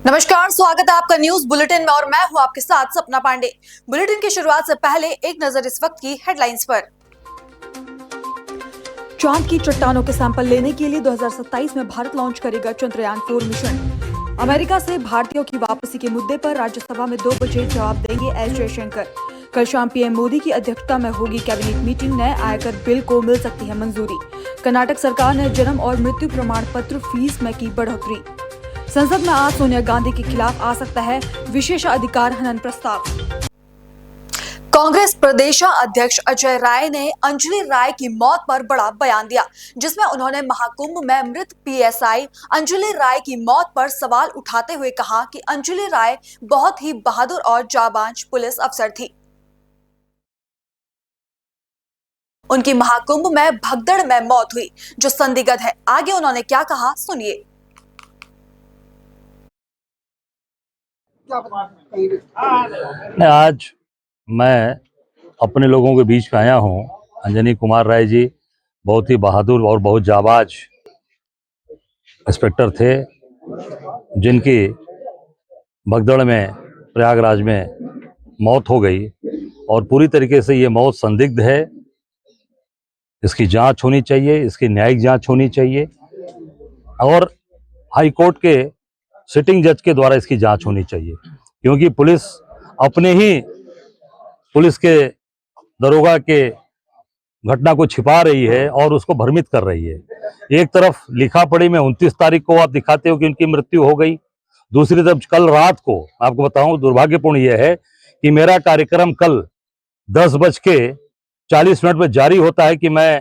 नमस्कार, स्वागत है आपका न्यूज बुलेटिन में और मैं हूं आपके साथ सपना पांडे। बुलेटिन की शुरुआत से पहले एक नजर इस वक्त की हेडलाइंस पर। चांद की चट्टानों के सैंपल लेने के लिए 2027 में भारत लॉन्च करेगा चंद्रयान 4 मिशन। अमेरिका से भारतीयों की वापसी के मुद्दे पर राज्यसभा में 2 बजे जवाब देंगे एस जयशंकर। कल शाम पीएम मोदी की अध्यक्षता में होगी कैबिनेट मीटिंग। नए आयकर बिल को मिल सकती है मंजूरी। कर्नाटक सरकार ने जन्म और मृत्यु प्रमाण पत्र फीस में की बढ़ोतरी। संसद में आज सोनिया गांधी के खिलाफ आ सकता है विशेषाधिकार हनन प्रस्ताव। कांग्रेस प्रदेश अध्यक्ष अजय राय ने अंजलि राय की मौत पर बड़ा बयान दिया, जिसमें उन्होंने महाकुंभ में मृत पीएसआई अंजलि राय की मौत पर सवाल उठाते हुए कहा कि अंजलि राय बहुत ही बहादुर और जाबाज पुलिस अफसर थी। उनकी महाकुंभ में भगदड़ में मौत हुई, जो संदिग्ध है। आगे उन्होंने क्या कहा, सुनिए। आज मैं अपने लोगों के बीच में आया हूं। अंजनी कुमार राय जी बहुत ही बहादुर और बहुत जाबाज इंस्पेक्टर थे, जिनकी भगदड़ में प्रयागराज में मौत हो गई और पूरी तरीके से ये मौत संदिग्ध है। इसकी जांच होनी चाहिए, इसकी न्यायिक जांच होनी चाहिए और हाई कोर्ट के सिटिंग जज के द्वारा इसकी जांच होनी चाहिए, क्योंकि पुलिस अपने ही पुलिस के दरोगा के घटना को छिपा रही है और उसको भ्रमित कर रही है। एक तरफ लिखा पढ़ी में 29 तारीख को आप दिखाते हो कि उनकी मृत्यु हो गई, दूसरी तरफ कल रात को आपको बताऊं, दुर्भाग्यपूर्ण यह है कि मेरा कार्यक्रम कल 10:40 में जारी होता है कि मैं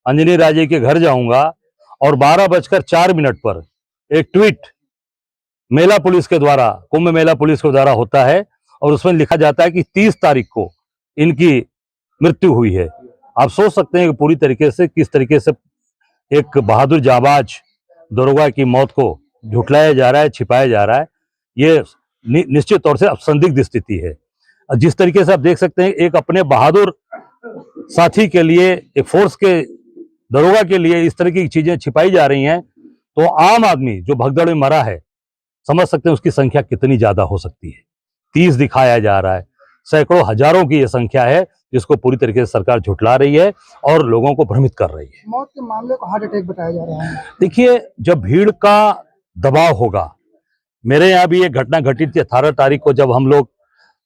अंजनी राय जी के घर जाऊंगा और 12:04 पर एक ट्वीट मेला पुलिस के द्वारा, कुंभ मेला पुलिस के द्वारा होता है और उसमें लिखा जाता है कि 30 तारीख को इनकी मृत्यु हुई है। आप सोच सकते हैं कि पूरी तरीके से किस तरीके से एक बहादुर जाबाज दरोगा की मौत को झुठलाया जा रहा है, छिपाया जा रहा है। ये निश्चित तौर से अब संदिग्ध स्थिति है। जिस तरीके से आप देख सकते हैं, एक अपने बहादुर साथी के लिए, एक फोर्स के दरोगा के लिए इस तरह की चीजें छिपाई जा रही हैं, तो आम आदमी जो भगदड़ में मरा है, समझ सकते हैं उसकी संख्या कितनी ज्यादा हो सकती है। 30 दिखाया जा रहा है, सैकड़ों हजारों की यह संख्या है, जिसको पूरी तरीके से सरकार झुठला रही है और लोगों को भ्रमित कर रही है। मौत के मामले को हार्ट अटैक बताया जा रहा है। देखिए, जब भीड़ का दबाव होगा, मेरे यहाँ भी एक घटना घटी थी 18 तारीख को, जब हम लोग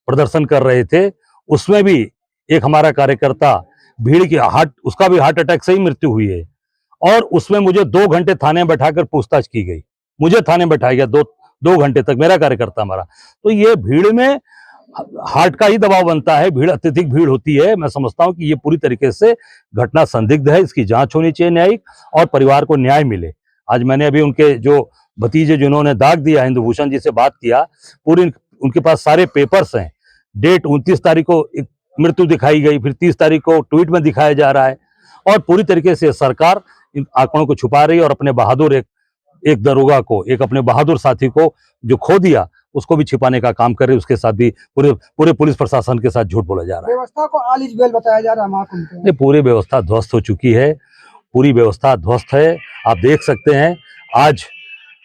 प्रदर्शन कर रहे थे, उसमें भी एक हमारा कार्यकर्ता भीड़ की उसका भी हार्ट अटैक से ही मृत्यु हुई है और उसमें मुझे 2 घंटे थाने में बैठाकर पूछताछ की गई। मुझे थाने में बैठाया गया 2 घंटे तक, मेरा कार्यकर्ता मरा। तो ये भीड़ में हार्ट का ही दबाव बनता है, भीड़ अत्यधिक भीड़ होती है। मैं समझता हूं कि ये पूरी तरीके से घटना संदिग्ध है, इसकी जांच होनी चाहिए न्यायिक, और परिवार को न्याय मिले। आज मैंने अभी उनके जो भतीजे जिन्होंने दाग दिया, हिंदुभूषण जी से बात किया, पूरी उनके पास सारे पेपर्स हैं। डेट 29 तारीख को मृत्यु दिखाई गई, फिर 30 तारीख को ट्वीट में दिखाया जा रहा है और पूरी तरीके से सरकार इन आंकड़ों को छुपा रही है और अपने बहादुर एक दरोगा को, एक अपने बहादुर साथी को जो खो दिया, उसको भी छिपाने का काम कर रही है। उसके साथ भी पूरे पुलिस प्रशासन के साथ झूठ बोला जा रहा है। व्यवस्था को ऑल इज वेल बताया जा रहा है महाकुंभ में। पूरी व्यवस्था ध्वस्त हो चुकी है, पूरी व्यवस्था ध्वस्त है। आप देख सकते हैं आज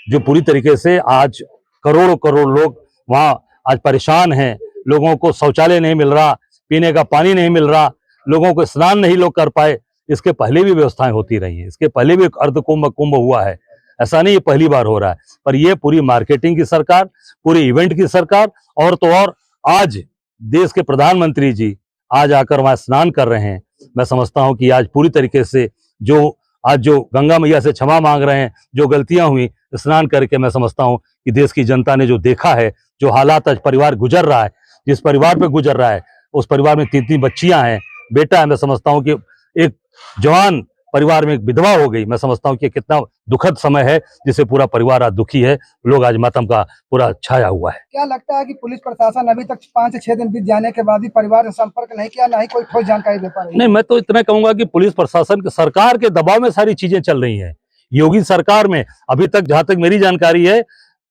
जो पूरी तरीके से आज करोड़ों लोग वहां आज परेशान हैं। लोगों को शौचालय नहीं मिल रहा, पीने का पानी नहीं मिल रहा, लोगों को स्नान नहीं लोग कर पाए। इसके पहले भी व्यवस्थाएं होती रही हैं, इसके पहले भी अर्ध कुंभ हुआ है, ऐसा नहीं ये पहली बार हो रहा है। पर ये पूरी मार्केटिंग की सरकार, पूरी इवेंट की सरकार, और तो और आज देश के प्रधानमंत्री जी आज आकर वहां स्नान कर रहे हैं। मैं समझता हूं कि आज पूरी तरीके से जो गंगा मैया से क्षमा मांग रहे हैं, जो गलतियां हुई स्नान करके, मैं समझता हूं कि देश की जनता ने जो देखा है, जो हालात आज परिवार गुजर रहा है, जिस परिवार पे गुजर रहा है, उस परिवार में 3 बच्चियां हैं, बेटा है। मैं समझता हूं कि एक जवान परिवार में एक विधवा हो गई। मैं समझता हूं कि कितना दुखद समय है, जिसे पूरा परिवार आज दुखी है, लोग आज मातम का पूरा छाया हुआ है। क्या लगता है कि पुलिस प्रशासन अभी तक 5 से 6 दिन बीत जाने के बाद भी परिवार से संपर्क नहीं किया, ना ही कोई ठोस जानकारी दे पा रही है? नहीं, मैं तो इतना कहूंगा कि पुलिस प्रशासन सरकार के दबाव में सारी चीजें चल रही हैं। योगी सरकार में अभी तक, जहां तक मेरी जानकारी है,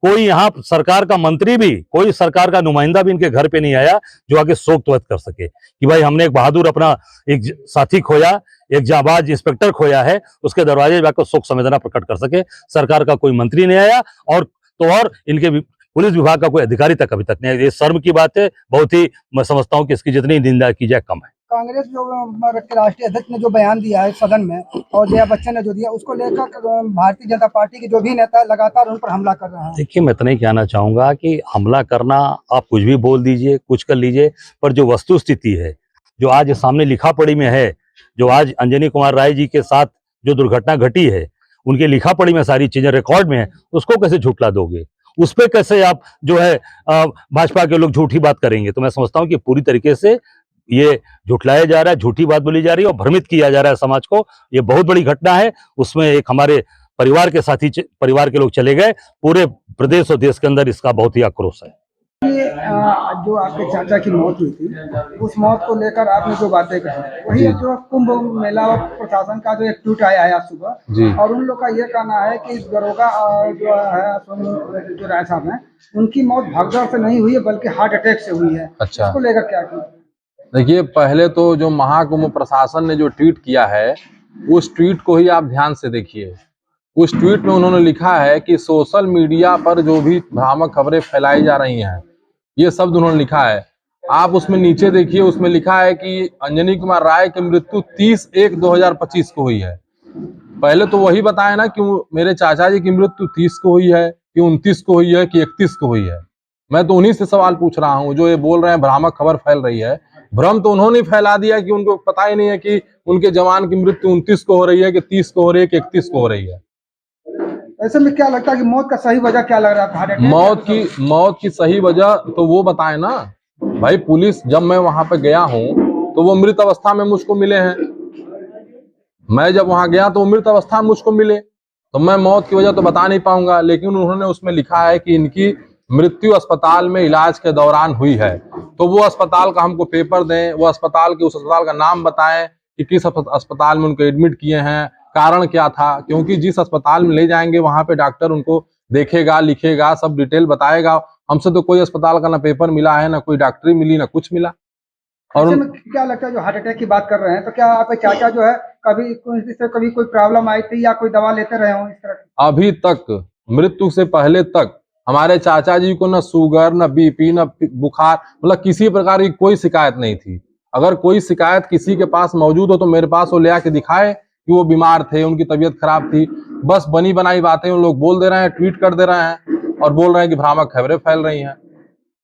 कोई यहाँ सरकार का मंत्री भी, कोई सरकार का नुमाइंदा भी इनके घर पे नहीं आया जो आगे शोक व्यक्त कर सके कि भाई हमने एक बहादुर अपना एक साथी खोया, एक जाबाज इंस्पेक्टर खोया है, उसके दरवाजे जाकर शोक संवेदना प्रकट कर सके। सरकार का कोई मंत्री नहीं आया और तो और इनके पुलिस विभाग का कोई अधिकारी तक अभी तक नहीं है। ये शर्म की बात है, बहुत ही मैं समझता हूँ कि इसकी जितनी निंदा की जाए कम है। कांग्रेस जो राष्ट्रीय अध्यक्ष ने जो बयान दिया है सदन में और जया बच्चन ने जो दिया उसको लेकर भारतीय जनता पार्टी के जो भी नेता लगातार उन पर हमला कर रहे हैं। देखिए, मैं इतना ही कहना चाहूंगा कि हमला करना, आप कुछ भी बोल दीजिए, कुछ कर लीजिए, पर जो वस्तु स्थिति है, जो आज सामने लिखा पढ़ी में है, जो आज अंजनी कुमार राय जी के साथ जो दुर्घटना घटी है, उनके लिखा पढ़ी में सारी चीजें रिकॉर्ड में है, उसको कैसे झुठला दोगे? उस पर कैसे आप जो है भाजपा के लोग झूठी बात करेंगे? तो मैं समझता हूँ कि पूरी तरीके से ये झुठलाया जा रहा है, झूठी बात बोली जा रही है और भ्रमित किया जा रहा है समाज को। ये बहुत बड़ी घटना है। उसमें एक हमारे परिवार के साथी, परिवार के लोग चले गए। पूरे प्रदेश और देश के अंदर इसका बहुत ही आक्रोश है। ये जो आपके चाचा की मौत हुई थी उस मौत को लेकर आपने जो बातें कही वही जो कुंभ मेला प्रशासन का जो एक ट्वीट आया है आज सुबह, और उन लोग का ये कहना है कि दरोगा जो है जो राय साहब हैं उनकी मौत भगदड़ से नहीं हुई है बल्कि हार्ट अटैक से हुई है। अच्छा, इसको लेकर क्या किया? देखिए, पहले तो जो महाकुंभ प्रशासन ने जो ट्वीट किया है उस ट्वीट को ही आप ध्यान से देखिए। उस ट्वीट में उन्होंने लिखा है कि सोशल मीडिया पर जो भी भ्रामक खबरें फैलाई जा रही हैं, ये शब्द उन्होंने लिखा है। आप उसमें नीचे देखिए, उसमें लिखा है कि अंजनी कुमार राय की मृत्यु 30/1/2025 को हुई है। पहले तो वही बताए ना कि मेरे चाचा जी की मृत्यु 30 को हुई है कि 29 को हुई है कि 31 को हुई है। मैं तो उन्हीं से सवाल पूछ रहा हूँ जो ये बोल रहे हैं भ्रामक खबर फैल रही है। भ्रम तो उन्होंने फैला दिया कि उनको पता ही नहीं है कि उनके जवान की मृत्यु 29 को हो रही है कि 30 को हो रही है कि 31 को हो रही है। ऐसे में क्या लगता है कि मौत का सही वजह क्या लग रहा था? Heart attack? मौत की सही वजह तो वो बताए ना भाई। पुलिस, जब मैं वहां पे गया हूँ तो वो मृत अवस्था में मुझको मिले हैं। मैं जब वहां गया तो वो मृत अवस्था में मुझको मिले, तो मैं मौत की वजह तो बता नहीं पाऊंगा। लेकिन उन्होंने उसमें लिखा है कि इनकी मृत्यु अस्पताल में इलाज के दौरान हुई है, तो वो अस्पताल का हमको पेपर दें, वो अस्पताल के उस अस्पताल का नाम बताएं कि किस अस्पताल में उनको एडमिट किए हैं, कारण क्या था। क्योंकि जिस अस्पताल में ले जाएंगे वहां पे डॉक्टर उनको देखेगा, लिखेगा, सब डिटेल बताएगा। हमसे तो कोई अस्पताल का ना पेपर मिला है, ना कोई डॉक्टरी मिली, ना कुछ मिला। और क्या लगता है जो हार्ट अटैक की बात कर रहे हैं तो क्या आपके चाचा जो है कभी कोई प्रॉब्लम आई थी या कोई दवा लेते रहे हो इस तरह की? अभी तक, मृत्यु से पहले तक हमारे चाचा जी को न शुगर, न बीपी, न बुखार, मतलब किसी प्रकार की कोई शिकायत नहीं थी। अगर कोई शिकायत किसी के पास मौजूद हो तो मेरे पास वो ले आके दिखाए कि वो बीमार थे, उनकी तबीयत खराब थी। बस बनी बनाई बातें उन लोग बोल दे रहे हैं, ट्वीट कर दे रहे हैं और बोल रहे हैं कि भ्रामक खबरें फैल रही हैं।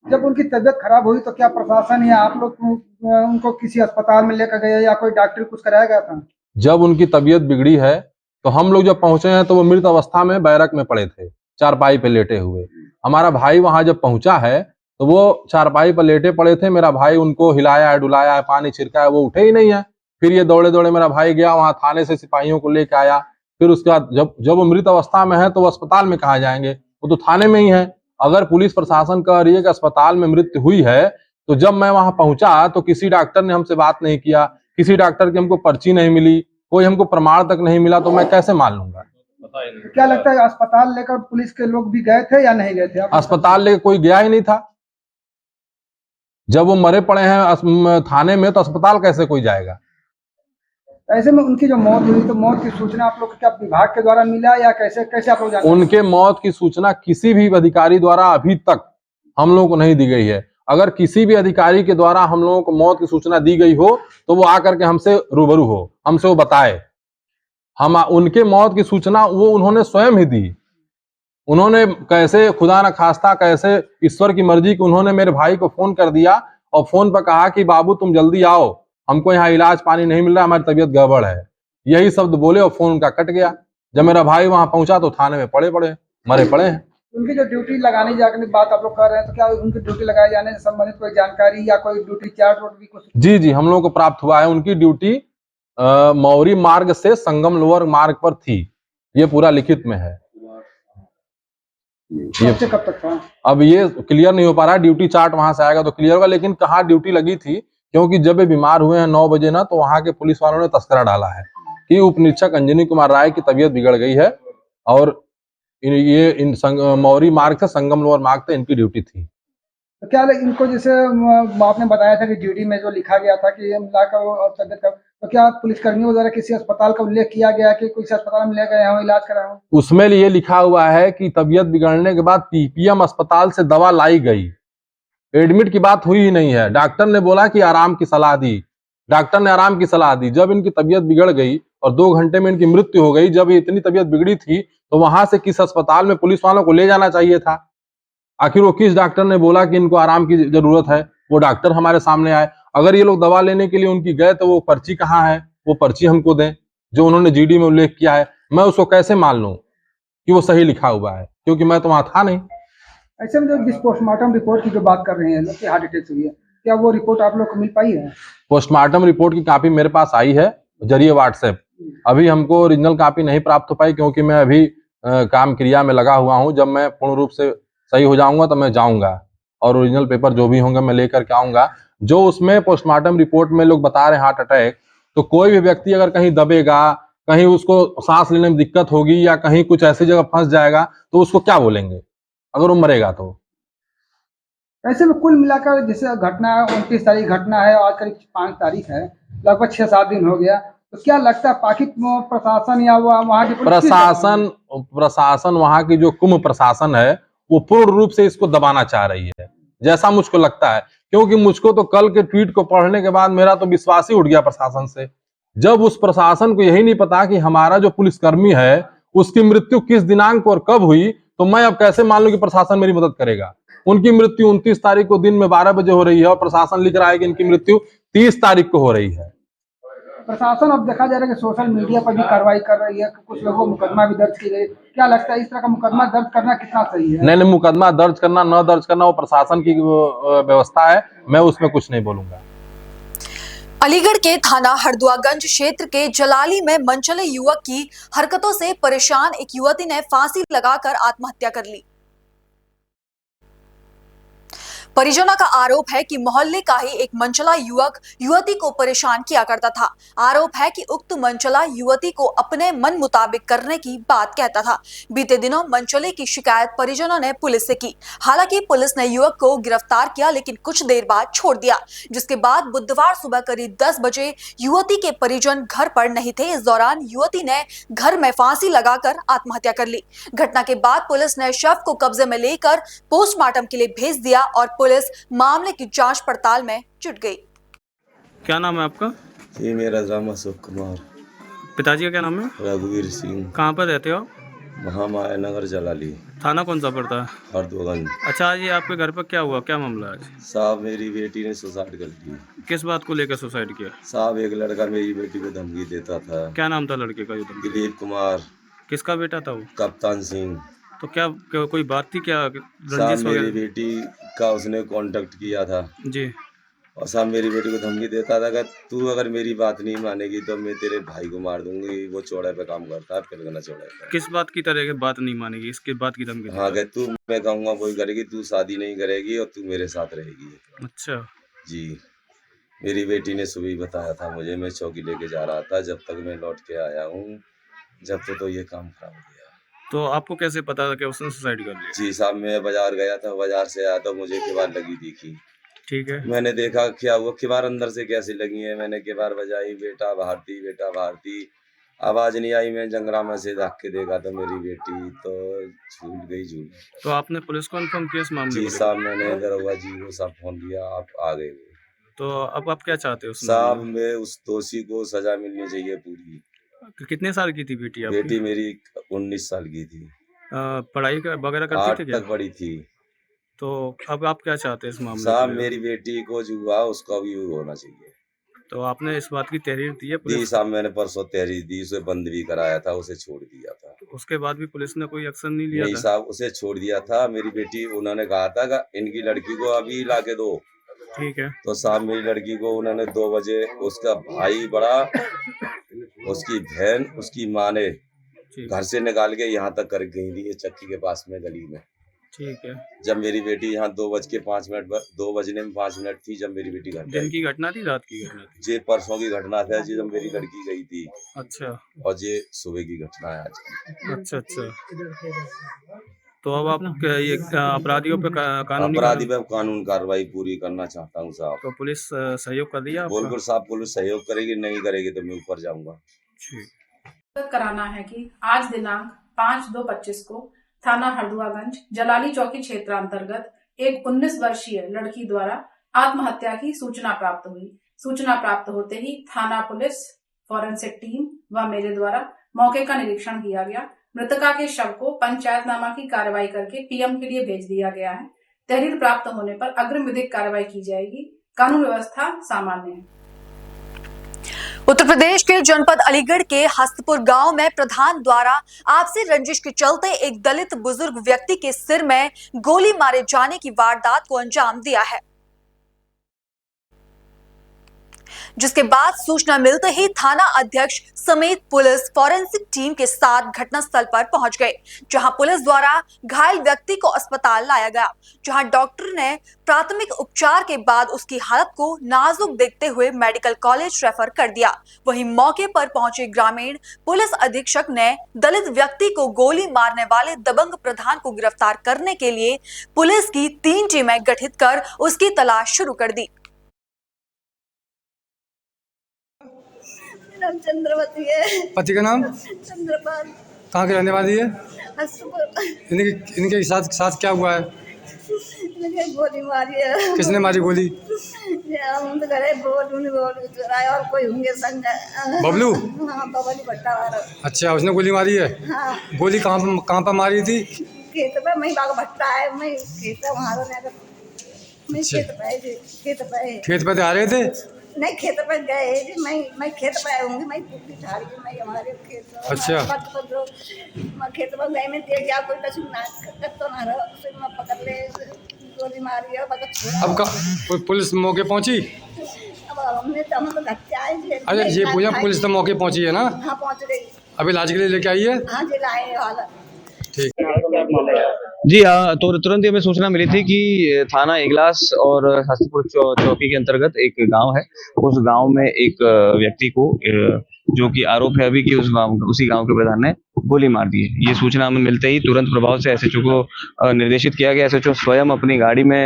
जब उनकी तबीयत खराब हुई तो क्या प्रशासन या आप लोग उनको किसी अस्पताल में लेकर गए या कोई डॉक्टर कुछ कराया गया था? जब उनकी तबीयत बिगड़ी है तो हम लोग जब पहुंचे हैं तो वो मृत अवस्था में बैरक में पड़े थे, चारपाई पे लेटे हुए। हमारा भाई वहां जब पहुंचा है तो वो चारपाई पर लेटे पड़े थे। मेरा भाई उनको हिलाया है, डुलाया है, पानी छिड़का है, वो उठे ही नहीं है। फिर ये दौड़े दौड़े मेरा भाई गया वहां थाने से, सिपाहियों को लेके आया। फिर उसके बाद जब वो मृत अवस्था में है तो वो अस्पताल में कहाँ जाएंगे, वो तो थाने में ही है। अगर पुलिस प्रशासन कह रही है कि अस्पताल में मृत्यु हुई है, तो जब मैं वहां पहुंचा तो किसी डॉक्टर ने हमसे बात नहीं किया, किसी डॉक्टर की हमको पर्ची नहीं मिली, कोई हमको प्रमाण तक नहीं मिला, तो मैं कैसे मान लूंगा? क्या लगता है अस्पताल लेकर पुलिस के लोग भी गए थे या नहीं गए थे? अस्पताल लेकर कोई गया ही नहीं था। जब वो मरे पड़े हैं थाने में तो अस्पताल कैसे कोई जाएगा? ऐसे में उनकी जो मौत हुई तो मौत की सूचना आप लोग क्या विभाग के द्वारा मिला या कैसे कैसे आप लोग जानते? उनके मौत की सूचना किसी भी अधिकारी द्वारा अभी तक हम लोगों को नहीं दी गई है। अगर किसी भी अधिकारी के द्वारा हम लोगों को मौत की सूचना दी गई हो तो वो आकर के हमसे रूबरू हो, हमसे वो बताए। हम उनके मौत की सूचना वो उन्होंने स्वयं ही दी। उन्होंने कैसे, खुदा न खास्ता, कैसे ईश्वर की मर्जी कि उन्होंने मेरे भाई को फोन कर दिया और फोन पर कहा कि बाबू तुम जल्दी आओ, हमको यहाँ इलाज पानी नहीं मिल रहा, हमारी तबीयत गड़बड़ है। यही शब्द बोले और फोन उनका कट गया। जब मेरा भाई वहां पहुंचा तो थाने में मरे पड़े हैं। उनकी जो ड्यूटी लगाने जाने की बात आप लोग कर रहे हैं तो क्या उनकी ड्यूटी लगाए जाने से संबंधित कोई जानकारी या कोई ड्यूटी चार्ट भी कुछ? जी, हम लोगों को प्राप्त हुआ है। उनकी ड्यूटी मौरी मार्ग से संगम लोअर मार्ग पर थी, ये पूरा लिखित में है। ये कब तक था? अब ये क्लियर नहीं हो पा रहा है, ड्यूटी चार्ट वहां से आएगा तो क्लियर होगा। लेकिन कहाँ ड्यूटी लगी थी, क्योंकि जब ये बीमार हुए हैं 9 बजे ना, तो वहां के पुलिस वालों ने तस्करा डाला है कि उप निरीक्षक अंजनी कुमार राय की तबीयत बिगड़ गई है और मौरी मार्ग से संगम लोअर मार्ग तक इनकी ड्यूटी थी। तो क्या इनको जैसे आपने बताया था कि ड्यूटी में जो लिखा गया था कि तो क्या पुलिसकर्मियों द्वारा किसी अस्पताल का उल्लेख किया गया कि किसी अस्पताल में ले गए हो, इलाज कराओ? उसमें ये लिखा हुआ है कि तबीयत बिगड़ने के बाद पीपीएम अस्पताल से दवा लाई गई, एडमिट की बात हुई ही नहीं है। डॉक्टर ने बोला कि आराम की सलाह दी, डॉक्टर ने आराम की सलाह दी। जब इनकी तबीयत बिगड़ गई और 2 घंटे में इनकी मृत्यु हो गई, जब इतनी तबीयत बिगड़ी थी तो वहां से किस अस्पताल में पुलिस वालों को ले जाना चाहिए था। आखिर वो किस डॉक्टर ने बोला कि इनको आराम की जरूरत है, वो डॉक्टर हमारे सामने आए। अगर ये लोग दवा लेने के लिए उनकी गए तो वो पर्ची कहाँ है, वो पर्ची हमको दें जो उन्होंने जीडी में उल्लेख किया है। मैं उसको कैसे मान लूं कि वो सही लिखा हुआ है, क्योंकि मैं तो वहां था नहीं। ऐसे में जो जिस पोस्टमार्टम रिपोर्ट की जो बात कर रहे हैं लोग की हार्ट अटैक हुई है, क्या वो रिपोर्ट आप लोग को मिल पाई है? पोस्टमार्टम रिपोर्ट की कॉपी मेरे पास आई है जरिए व्हाट्सएप। अभी हमको ओरिजिनल कॉपी नहीं प्राप्त हो पाई, क्योंकि मैं अभी काम क्रिया में लगा हुआ हूं। जब मैं पूर्ण रूप से सही हो जाऊंगा तो मैं जाऊंगा और ओरिजिनल पेपर जो भी होंगे मैं लेकर के आऊंगा। जो उसमें पोस्टमार्टम रिपोर्ट में लोग बता रहे हैं हार्ट अटैक, तो कोई भी व्यक्ति अगर कहीं दबेगा, कहीं उसको सांस लेने में दिक्कत होगी या कहीं कुछ ऐसी जगह फंस जाएगा तो उसको क्या बोलेंगे अगर वो मरेगा तो? ऐसे में कुल मिलाकर जैसे घटना 29 तारीख घटना है, आज करीब 5 तारीख है, लगभग 6-7 दिन हो गया, तो क्या लगता है पाकि प्रशासन या वहाँ की पुलिस प्रशासन वहां की जो कुंभ प्रशासन है वो पूर्ण रूप से इसको दबाना चाह रही है, जैसा मुझको लगता है। क्योंकि मुझको तो कल के ट्वीट को पढ़ने के बाद मेरा तो विश्वास ही उठ गया प्रशासन से। जब उस प्रशासन को यही नहीं पता कि हमारा जो पुलिसकर्मी है उसकी मृत्यु किस दिनांक को और कब हुई, तो मैं अब कैसे मान लूं कि प्रशासन मेरी मदद करेगा? उनकी मृत्यु 29 तारीख को दिन में 12 बजे हो रही है और प्रशासन लिख रहा है कि इनकी मृत्यु 30 तारीख को हो रही है। प्रशासन अब देखा जा रहा है कि सोशल मीडिया पर भी कार्रवाई कर रही है, कुछ लोगों को मुकदमा भी दर्ज की गई। क्या लगता है इस तरह का मुकदमा दर्ज करना कितना सही है? नहीं, मुकदमा दर्ज करना न दर्ज करना वो प्रशासन की व्यवस्था है, मैं उसमें कुछ नहीं बोलूंगा। अलीगढ़ के थाना हरदुआगंज क्षेत्र के जलाली में मनचले युवक की हरकतों से परेशान एक युवती ने फांसी लगाकर आत्महत्या कर ली। परिजनों का आरोप है कि मोहल्ले का ही एक मनचला युवक युवती को परेशान किया करता था। आरोप है कि उक्त मनचला युवती को अपने मन मुताबिक करने की बात कहता था। बीते दिनों मनचले की शिकायत परिजनों ने पुलिस से की। हालांकि पुलिस ने युवक को गिरफ्तार किया, लेकिन कुछ देर बाद छोड़ दिया, जिसके बाद बुधवार सुबह करीब 10 बजे युवती के परिजन घर पर नहीं थे। इस दौरान युवती ने घर में फांसी लगाकर आत्महत्या कर ली। घटना के बाद पुलिस ने शव को कब्जे में लेकर पोस्टमार्टम के लिए भेज दिया और पुलिस मामले की जांच पड़ताल में जुट गई। क्या नाम है आपका? ये मेरा नाम अशोक कुमार। पिताजी का क्या नाम है? रघुवीर सिंह। कहाँ पर रहते हो? महामाया नगर जलाली, थाना कौन सा पड़ता है? हरदोगंज। अच्छा, ये आपके घर पर क्या हुआ, क्या मामला है? साहब मेरी बेटी ने सुसाइड कर ली। किस बात को लेकर सुसाइड किया? साहब एक लड़का मेरी बेटी को धमकी देता था। क्या नाम था लड़के का? दिलीप कुमार। किसका बेटा था वो? कप्तान सिंह। तो क्या कोई बात थी क्या? साहब मेरी बेटी का उसने कांटेक्ट किया था जी, और साहब मेरी बेटी को धमकी देता था कि तू अगर मेरी बात नहीं मानेगी तो मैं तेरे भाई को मार दूंगी। वो चौड़े पे काम करता है, पिलगना चौड़े पे। किस बात की तरह की बात नहीं मानेगी? इसके बात की धमकी? हाँ, कि तू मैं कहूँगा वही करेगी, तू शादी नहीं करेगी और तू मेरे साथ रहेगी। अच्छा जी, मेरी बेटी ने सुबह ही बताया था मुझे। मैं चौकी लेके जा रहा था, जब तक मैं लौट के आया हूँ जब तक तो ये काम खराब हो गया। तो आपको कैसे पता था कि उसने सुसाइड कर लिया? जी साहब, मैं बाजार गया था, बाजार से आया तो मुझे किवाड़ लगी दिखी। ठीक है, मैंने देखा क्या हुआ, किवाड़ अंदर से कैसे लगी है। मैंने किवाड़ बजाई, बेटा भारती, बेटा भारती, आवाज नहीं आई। मैं जंगला में से झाँक के देखा तो मेरी बेटी तो झूल गई, झूल। तो आपने पुलिस को इन्फॉर्म किया इस मामले जी को? साहब, मैंने दरोगा जी को सब फोन किया, आप आ गए। तो अब आप क्या चाहते हो? साहब मैं उस दोषी को सजा मिलनी चाहिए पूरी। कितने साल की थी बेटी आपकी? बेटी मेरी 19 साल की थी। पढ़ाई वगैरह करती 8 थी क्या? तक पढ़ी थी। तो अब आप क्या चाहते हैं इस मामले साहब में? मेरी बेटी को जो हुआ उसका भी होना चाहिए। तो आपने इस बात की तहरीर दी है दी पुलिस? साहब, मैंने परसों तहरीर दी, उसे बंद भी कराया था, उसे छोड़ दिया था। उसके बाद भी पुलिस ने कोई एक्शन नहीं लिया नहीं था? साहब, उसे छोड़ दिया था। मेरी बेटी, उन्होंने कहा था कि इनकी लड़की को अभी ला के दो। ठीक है, तो साहब मेरी लड़की को उन्होंने 2 बजे, उसका भाई बड़ा, उसकी बहन, उसकी माँ ने ठीक घर से निकाल के यहाँ तक कर गई थी, ये चक्की के पास में गली में। ठीक है। जब मेरी बेटी यहाँ 2:05 पर 2 बजने में 5 मिनट थी, जब मेरी बेटी घर पे दिन आई। की घटना थी, रात की घटना थी? ये परसों की घटना था जी, जब मेरी लड़की गई थी, अच्छा और ये सुबह की घटना है आज की। अच्छा अच्छा। तो अब आप ये अपराधियों पे कानूनी अपराधी पे कानून कार्रवाई पूरी करना चाहता हूँ साहब। तो पुलिस सहयोग कर दिया आपका? बोलकर साहब पुलिस सहयोग करेगी, नहीं करेगी तो मैं ऊपर जाऊंगा। ठीक। कराना है कि आज दिनांक 5/2/25 को थाना हरदुआगंज जलाली चौकी क्षेत्र अंतर्गत एक 19 वर्षीय लड़की द्वारा आत्महत्या की सूचना प्राप्त हुई। सूचना प्राप्त होते ही थाना पुलिस, फॉरेंसिक टीम व मेरे द्वारा मौके का निरीक्षण किया गया। मृतका के शव को पंचायतनामा की कार्रवाई करके पीएम के लिए भेज दिया गया है। तहरीर प्राप्त होने पर अग्रिम विधिक कार्रवाई की जाएगी। कानून व्यवस्था सामान्य है। उत्तर प्रदेश के जनपद अलीगढ़ के हस्तपुर गांव में प्रधान द्वारा आपसी रंजिश के चलते एक दलित बुजुर्ग व्यक्ति के सिर में गोली मारे जाने की वारदात को अंजाम दिया है, जिसके बाद सूचना मिलते ही थाना अध्यक्ष समेत पुलिस फॉरेंसिक टीम के साथ घटनास्थल पर पहुंच गए, जहां पुलिस द्वारा घायल व्यक्ति को अस्पताल लाया गया, जहां डॉक्टर ने प्राथमिक उपचार के बाद उसकी हालत को नाजुक देखते हुए मेडिकल कॉलेज रेफर कर दिया। वहीं मौके पर पहुंचे ग्रामीण पुलिस अधीक्षक ने दलित व्यक्ति को गोली मारने वाले दबंग प्रधान को गिरफ्तार करने के लिए पुलिस की 3 टीमें गठित कर उसकी तलाश शुरू कर दी। नाम चंद्रवती है। पति का नाम चंद्रपाल। कहाँ की रहने वाली है? हस्तपुर। इनके साथ क्या हुआ है? मुझे गोली मारी है। किसने मारी गोली? हम तो घरे बोल चुराए और कोई होंगे संग। बबलू? हाँ, बबलू भट्टा वाला। अच्छा, उसने गोली मारी है? हाँ। गोली कहाँ पर मारी थी? खेत पे। मैं बाग भट्टा है, मैं खेत वहाँ मैं खेत पे आ रहे थे? नहीं, खेत पर गए। मैं खेत पर आऊंगी। मैं ठाड़ी मैं हमारे खेत। अच्छा। मैं खेत पर गए, मैं देख गया कोई कछु ना तो ना रहा, फिर मैं पकड़ ले गोली मारी है। अब कोई पुलिस मौके पहुंची? अब हमने तो हम तो घर से आए थे। अच्छा, ये पूछा पुलिस तो मौके पहुंची है ना? हाँ, पहुंच गई। अभी इलाज के लिए लेके आई है? हाँ जी, लाए हालत। जी हाँ, तो तुरंत ही हमें सूचना मिली थी कि थाना इगलास और हस्तपुर चौकी के अंतर्गत एक गांव है। उस गांव में एक व्यक्ति को जो कि आरोप है अभी कि उसी गांव के प्रधान ने गोली मार दी है। ये सूचना हमें मिलते ही तुरंत प्रभाव से एसएचओ को निर्देशित किया गया। एसएचओ स्वयं अपनी गाड़ी में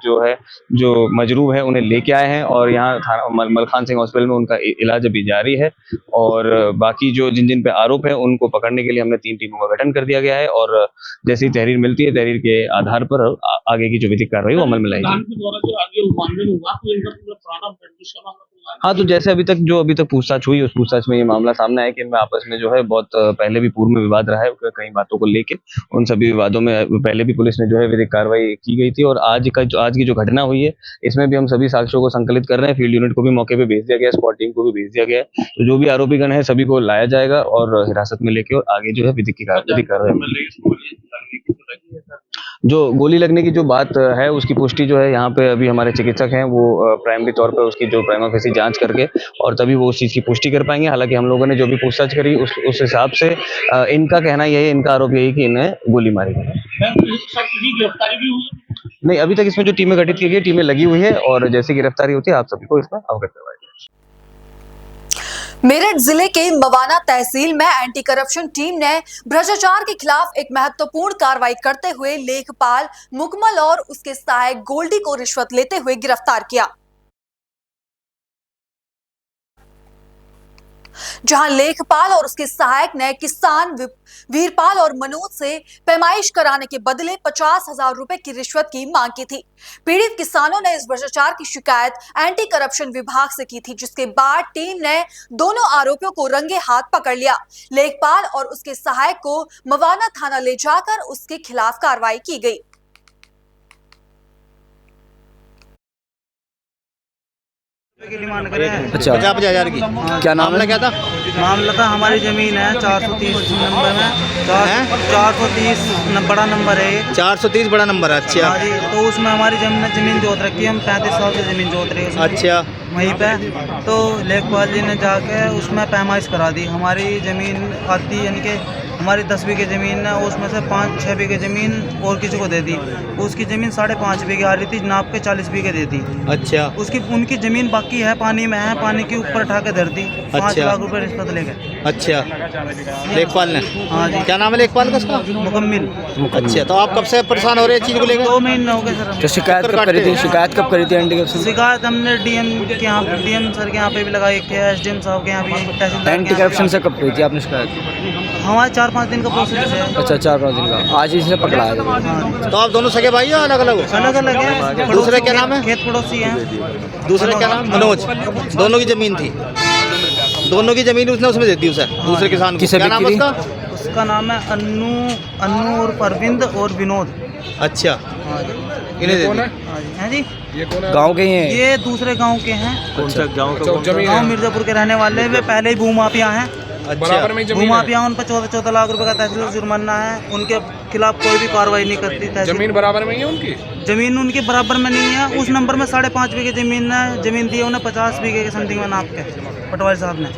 जो मजरूब है उन्हें लेके आए हैं और यहाँ थाना मलखान सिंह हॉस्पिटल में उनका इलाज अभी जारी है। और बाकी जो जिन पे आरोप है उनको पकड़ने के लिए हमने 3 टीमों का गठन कर दिया गया है और जैसी तहरीर मिलती है, तहरीर के आधार पर आगे की जो विधिक कार्रवाई वो अमल में लाई जाएगी। हाँ, तो जैसे अभी तक पूछताछ हुई, उस पूछताछ में ये मामला सामने आया कि इनमें आपस में जो है बहुत पहले भी पूर्व में विवाद रहा है कई बातों को लेके। उन सभी विवादों में पहले भी पुलिस ने जो है विधिक कार्रवाई की गई थी और आज की जो घटना हुई है इसमें भी हम सभी साक्ष्यों को संकलित कर रहे हैं। फील्ड यूनिट को भी मौके पे भेज दिया गया, स्क्वाड टीम को भी भेज दिया गया है। तो जो भी आरोपीगण है सभी को लाया जाएगा और हिरासत में लेके और आगे जो है विधिक कार्रवाई। जो गोली लगने की जो बात है उसकी पुष्टि जो है यहाँ पे अभी हमारे चिकित्सक हैं वो प्राइमरी तौर पे उसकी जो प्राइमा फेसी जांच करके और तभी वो उस चीज़ की पुष्टि कर पाएंगे। हालांकि हम लोगों ने जो भी पूछताछ करी उस हिसाब से इनका कहना यही, इनका आरोप यही कि इन्हें गोली मारी गई। नहीं, अभी तक इसमें जो टीमें गठित की गई, टीमें लगी हुई है और जैसे गिरफ्तारी होती है आप सभी को इसमें अवगत करवाएंगे। मेरठ जिले के मवाना तहसील में एंटी करप्शन टीम ने भ्रष्टाचार के खिलाफ एक महत्वपूर्ण कार्रवाई करते हुए लेखपाल मुकमल और उसके सहायक गोल्डी को रिश्वत लेते हुए गिरफ्तार किया, जहां लेखपाल और उसके सहायक ने किसान वीरपाल और मनोज से पैमाइश कराने के बदले 50,000 रुपए की रिश्वत की मांग की थी। पीड़ित किसानों ने इस भ्रष्टाचार की शिकायत एंटी करप्शन विभाग से की थी, जिसके बाद टीम ने दोनों आरोपियों को रंगे हाथ पकड़ लिया। लेखपाल और उसके सहायक को मवाना थाना ले जाकर उसके खिलाफ कार्रवाई की गई। अच्छा, 50,000 की क्या मामला क्या था? मामला था हमारी जमीन है 430 नंबर में, 430 बड़ा नंबर है। 430 बड़ा नंबर है। अच्छा, तो उसमें हमारी जमीन जोत रखी है, हम 35 साल से जमीन जोत रहे हैं। अच्छा, वहीं पे, तो लेखपाल जी ने जाके उसमें पैमाइश करा दी। हमारी ज़मीन आती यानी कि हमारी 10 बीघे ज़मीन है, उसमें से 5-6 बीघे ज़मीन और किसी को दे दी। उसकी ज़मीन 5.5 बीघे आ रही थी, नाप के 40 बीघे दे दी। अच्छा उनकी ज़मीन बाकी है, पानी में है, पानी के ऊपर उठा के धर दी। 5 लाख रुपए रिश्वत ले गए। अच्छा, लेखपाल ने? हाँ जी। क्या नाम है लेखपाल का उसका? मुकम्मिल। अच्छा, तो आप कब से परेशान हो रहे हैं चीज़ को लेकर? 2 महीने हो गए सर। तो शिकायत कब करी थी? शिकायत हमने डीएम के यहाँ, डीएम सर के यहाँ पे भी लगाई थी, एसडीएम साहब के यहाँ भी, तहसीलदार एंटी करप्शन से कब करी थी आपने शिकायत? हमारे 4-5 दिन का प्रोसेस है। अच्छा, 4-5 दिन का। आज इसे पकड़ा है। तो आप दोनों सगे भाई हो अलग अलग हो? अलग अलग है। दूसरे क्या नाम है? खेत पड़ोसी हैं। दूसरे क्या नाम? मनोज। दोनों की ज़मीन थी, दोनों की ज़मीन उसने उसमें दे दी उसे, दूसरे किसान को। क्या नाम है उसका? उसका नाम है अन्नू और परविंद और विनोद। अच्छा, इन्हें दे दी। हैं जी, गांव के ही हैं? ये दूसरे गांव के हैं। कौन सा गांव का? गांव मिर्जापुर के रहने वाले, वे पहले ही भूमाफिया हैं। बराबर में भूमाफिया, उन पर 14 लाख रुपए का तहसील जुर्माना है। उनके खिलाफ कोई भी कार्रवाई नहीं करती तहसील। जमीन बराबर में ही है उनकी? जमीन उनकी बराबर में नहीं है। उस नंबर में 5.5 बीघे जमीन दी है उन्हें, 50 बीघे के समथिंग में नाप के पटवारी साहब ने।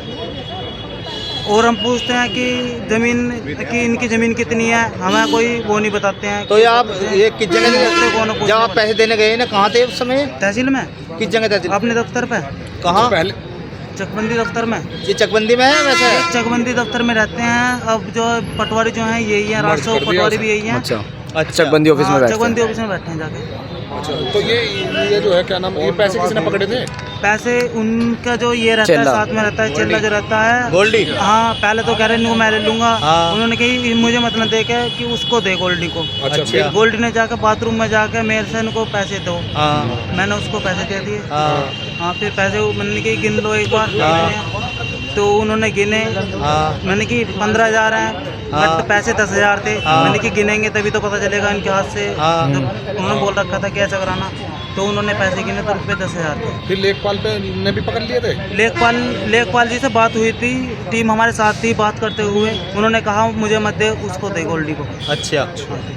और हम पूछते हैं कि ज़मीन की इनकी ज़मीन कितनी है, हमें कोई वो नहीं बताते हैं। तो ये किस जगह जब आप पैसे देने गए ना, कहाँ थे उस समय? तहसील में। किस जगह तहसील? अपने दफ्तर पे। कहाँ? चकबंदी दफ्तर में। ये चकबंदी में है वैसे? चकबंदी दफ्तर में रहते हैं। अब जो पटवारी जो हैं यही हैं, राजस्व पटवारी भी यही हैं। अच्छा, चकबंदी ऑफिस में बैठे हैं। चकबंदी ऑफिस में बैठे हैं जाके। अच्छा, तो ये जो है क्या नाम, ये पैसे किसने पकड़े थे? पैसे उनका जो ये रहता है, साथ में रहता है, चेल्ला जो रहता है, गोल्डी। हाँ, पहले तो कह रहे मैं ले लूंगा। हाँ। उन्होंने कही मुझे मतलब दे के कि उसको दे गोल्डी को। अच्छा। गोल्डी ने जाकर बाथरूम में जाकर मेरे से इनको पैसे दो। हाँ। मैंने उसको पैसे दे दिए। हाँ। हाँ, फिर पैसे मैंने कही गिन लो एक बार। तो उन्होंने गिने। मैंने कि 15,000 हैं, बट पैसे 10,000 थे। मैंने कि गिनेंगे तभी तो पता चलेगा इनके हाथ से। उन्होंने बोल रखा था कैसे कराना, तो उन्होंने पैसे गिने तो रुपये 10,000 थे। फिर लेखपाल पे ने भी पकड़ लिए थे? लेखपाल जी से बात हुई थी, टीम हमारे साथ थी बात करते हुए। उन्होंने कहा मुझे मत दे, उसको दे गोल्डी को। अच्छा,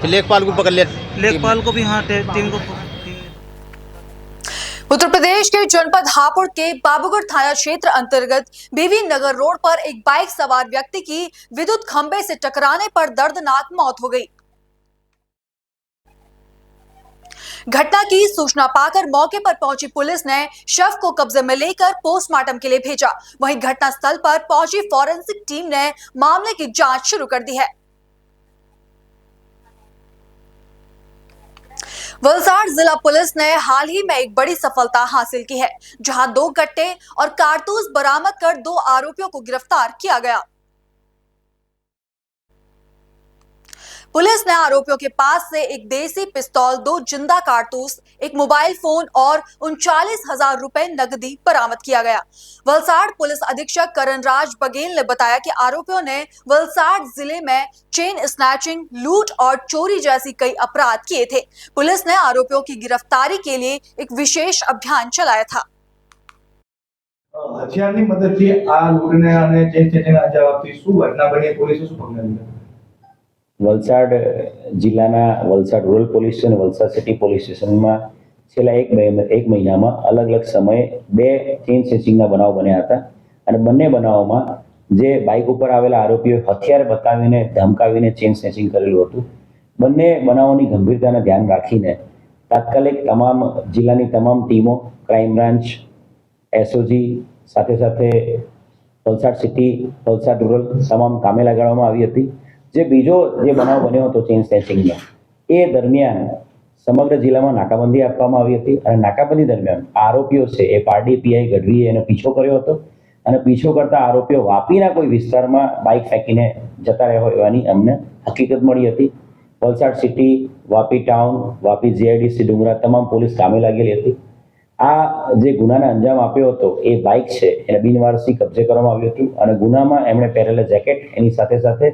फिर लेखपाल को पकड़ लिया? लेखपाल को भी, हाँ, टीम को। उत्तर प्रदेश के जनपद हापुड़ के बाबूगढ़ थाना क्षेत्र अंतर्गत बीवी नगर रोड पर एक बाइक सवार व्यक्ति की विद्युत खंभे से टकराने पर दर्दनाक मौत हो गई। घटना की सूचना पाकर मौके पर पहुंची पुलिस ने शव को कब्जे में लेकर पोस्टमार्टम के लिए भेजा। वहीं घटनास्थल पर पहुंची फॉरेंसिक टीम ने मामले की जांच शुरू कर दी है। वलसाड़ जिला पुलिस ने हाल ही में एक बड़ी सफलता हासिल की है, जहां 2 गट्टे और कारतूस बरामद कर 2 आरोपियों को गिरफ्तार किया गया। पुलिस ने आरोपियों के पास से एक देसी पिस्तौल, 2 जिंदा कारतूस, एक मोबाइल फोन और 39,000 रुपए नकदी बरामद किया गया। वलसाड़ पुलिस अधीक्षक करणराज बघेल ने बताया कि आरोपियों ने वलसाड़ जिले में चेन स्नैचिंग, लूट और चोरी जैसी कई अपराध किए थे। पुलिस ने आरोपियों की गिरफ्तारी के लिए एक विशेष अभियान चलाया था। हथियारनी मददથી આ લૂંટને અને ચેન ચેટિંગ જવાબથી શું ઘટના બની, પોલીસે શું પગલાં લીધા? વલસાડ જિલ્લાના વલસાડ રૂરલ પોલીસ સ્ટેશન અને વલસાડ સિટી પોલીસ સ્ટેશનમાં છેલ્લા એક મહિનામાં અલગ અલગ સમયે 2 ચેન સ્નેચિંગના બનાવ બન્યા હતા અને બંને બનાવોમાં જે બાઇક ઉપર આવેલા આરોપીઓએ હથિયાર બતાવીને ધમકાવીને ચેન સ્નેચિંગ કરેલું હતું। બંને બનાવોની ગંભીરતાને ધ્યાન રાખીને તાત્કાલિક તમામ જિલ્લાની તમામ ટીમો, ક્રાઇમ બ્રાન્ચ, એસઓજી સાથે સાથે વલસાડ સિટી, વલસાડ રૂરલ તમામ કામે લગાડવામાં આવી હતી। જે બીજો જે બનાવ બન્યો હતો ચેન સ્નેચિંગનો, એ દરમિયાન સમગ્ર જિલ્લામાં નાકાબંધી આપવામાં આવી હતી અને નાકાબંધી દરમિયાન આરોપીઓ છે એ પારડી પીઆઈ ગઢવીએ એનો પીછો કર્યો હતો અને પીછો કરતા આરોપીઓ વાપીના કોઈ વિસ્તારમાં બાઇક ફેંકીને જતા રહ્યા હોય એવાની અમને હકીકત મળી હતી। Valsad city, Vapi town, Vapi GIDC ડુંગરા તમામ પોલીસ કામે લાગેલી હતી। આ જે ગુનાને અંજામ આપ્યો હતો એ બાઇક છે એને બિનવારસી કબજે કરવામાં આવ્યું હતું અને ગુનામાં એમણે પહેરેલા જેકેટ, એની સાથે સાથે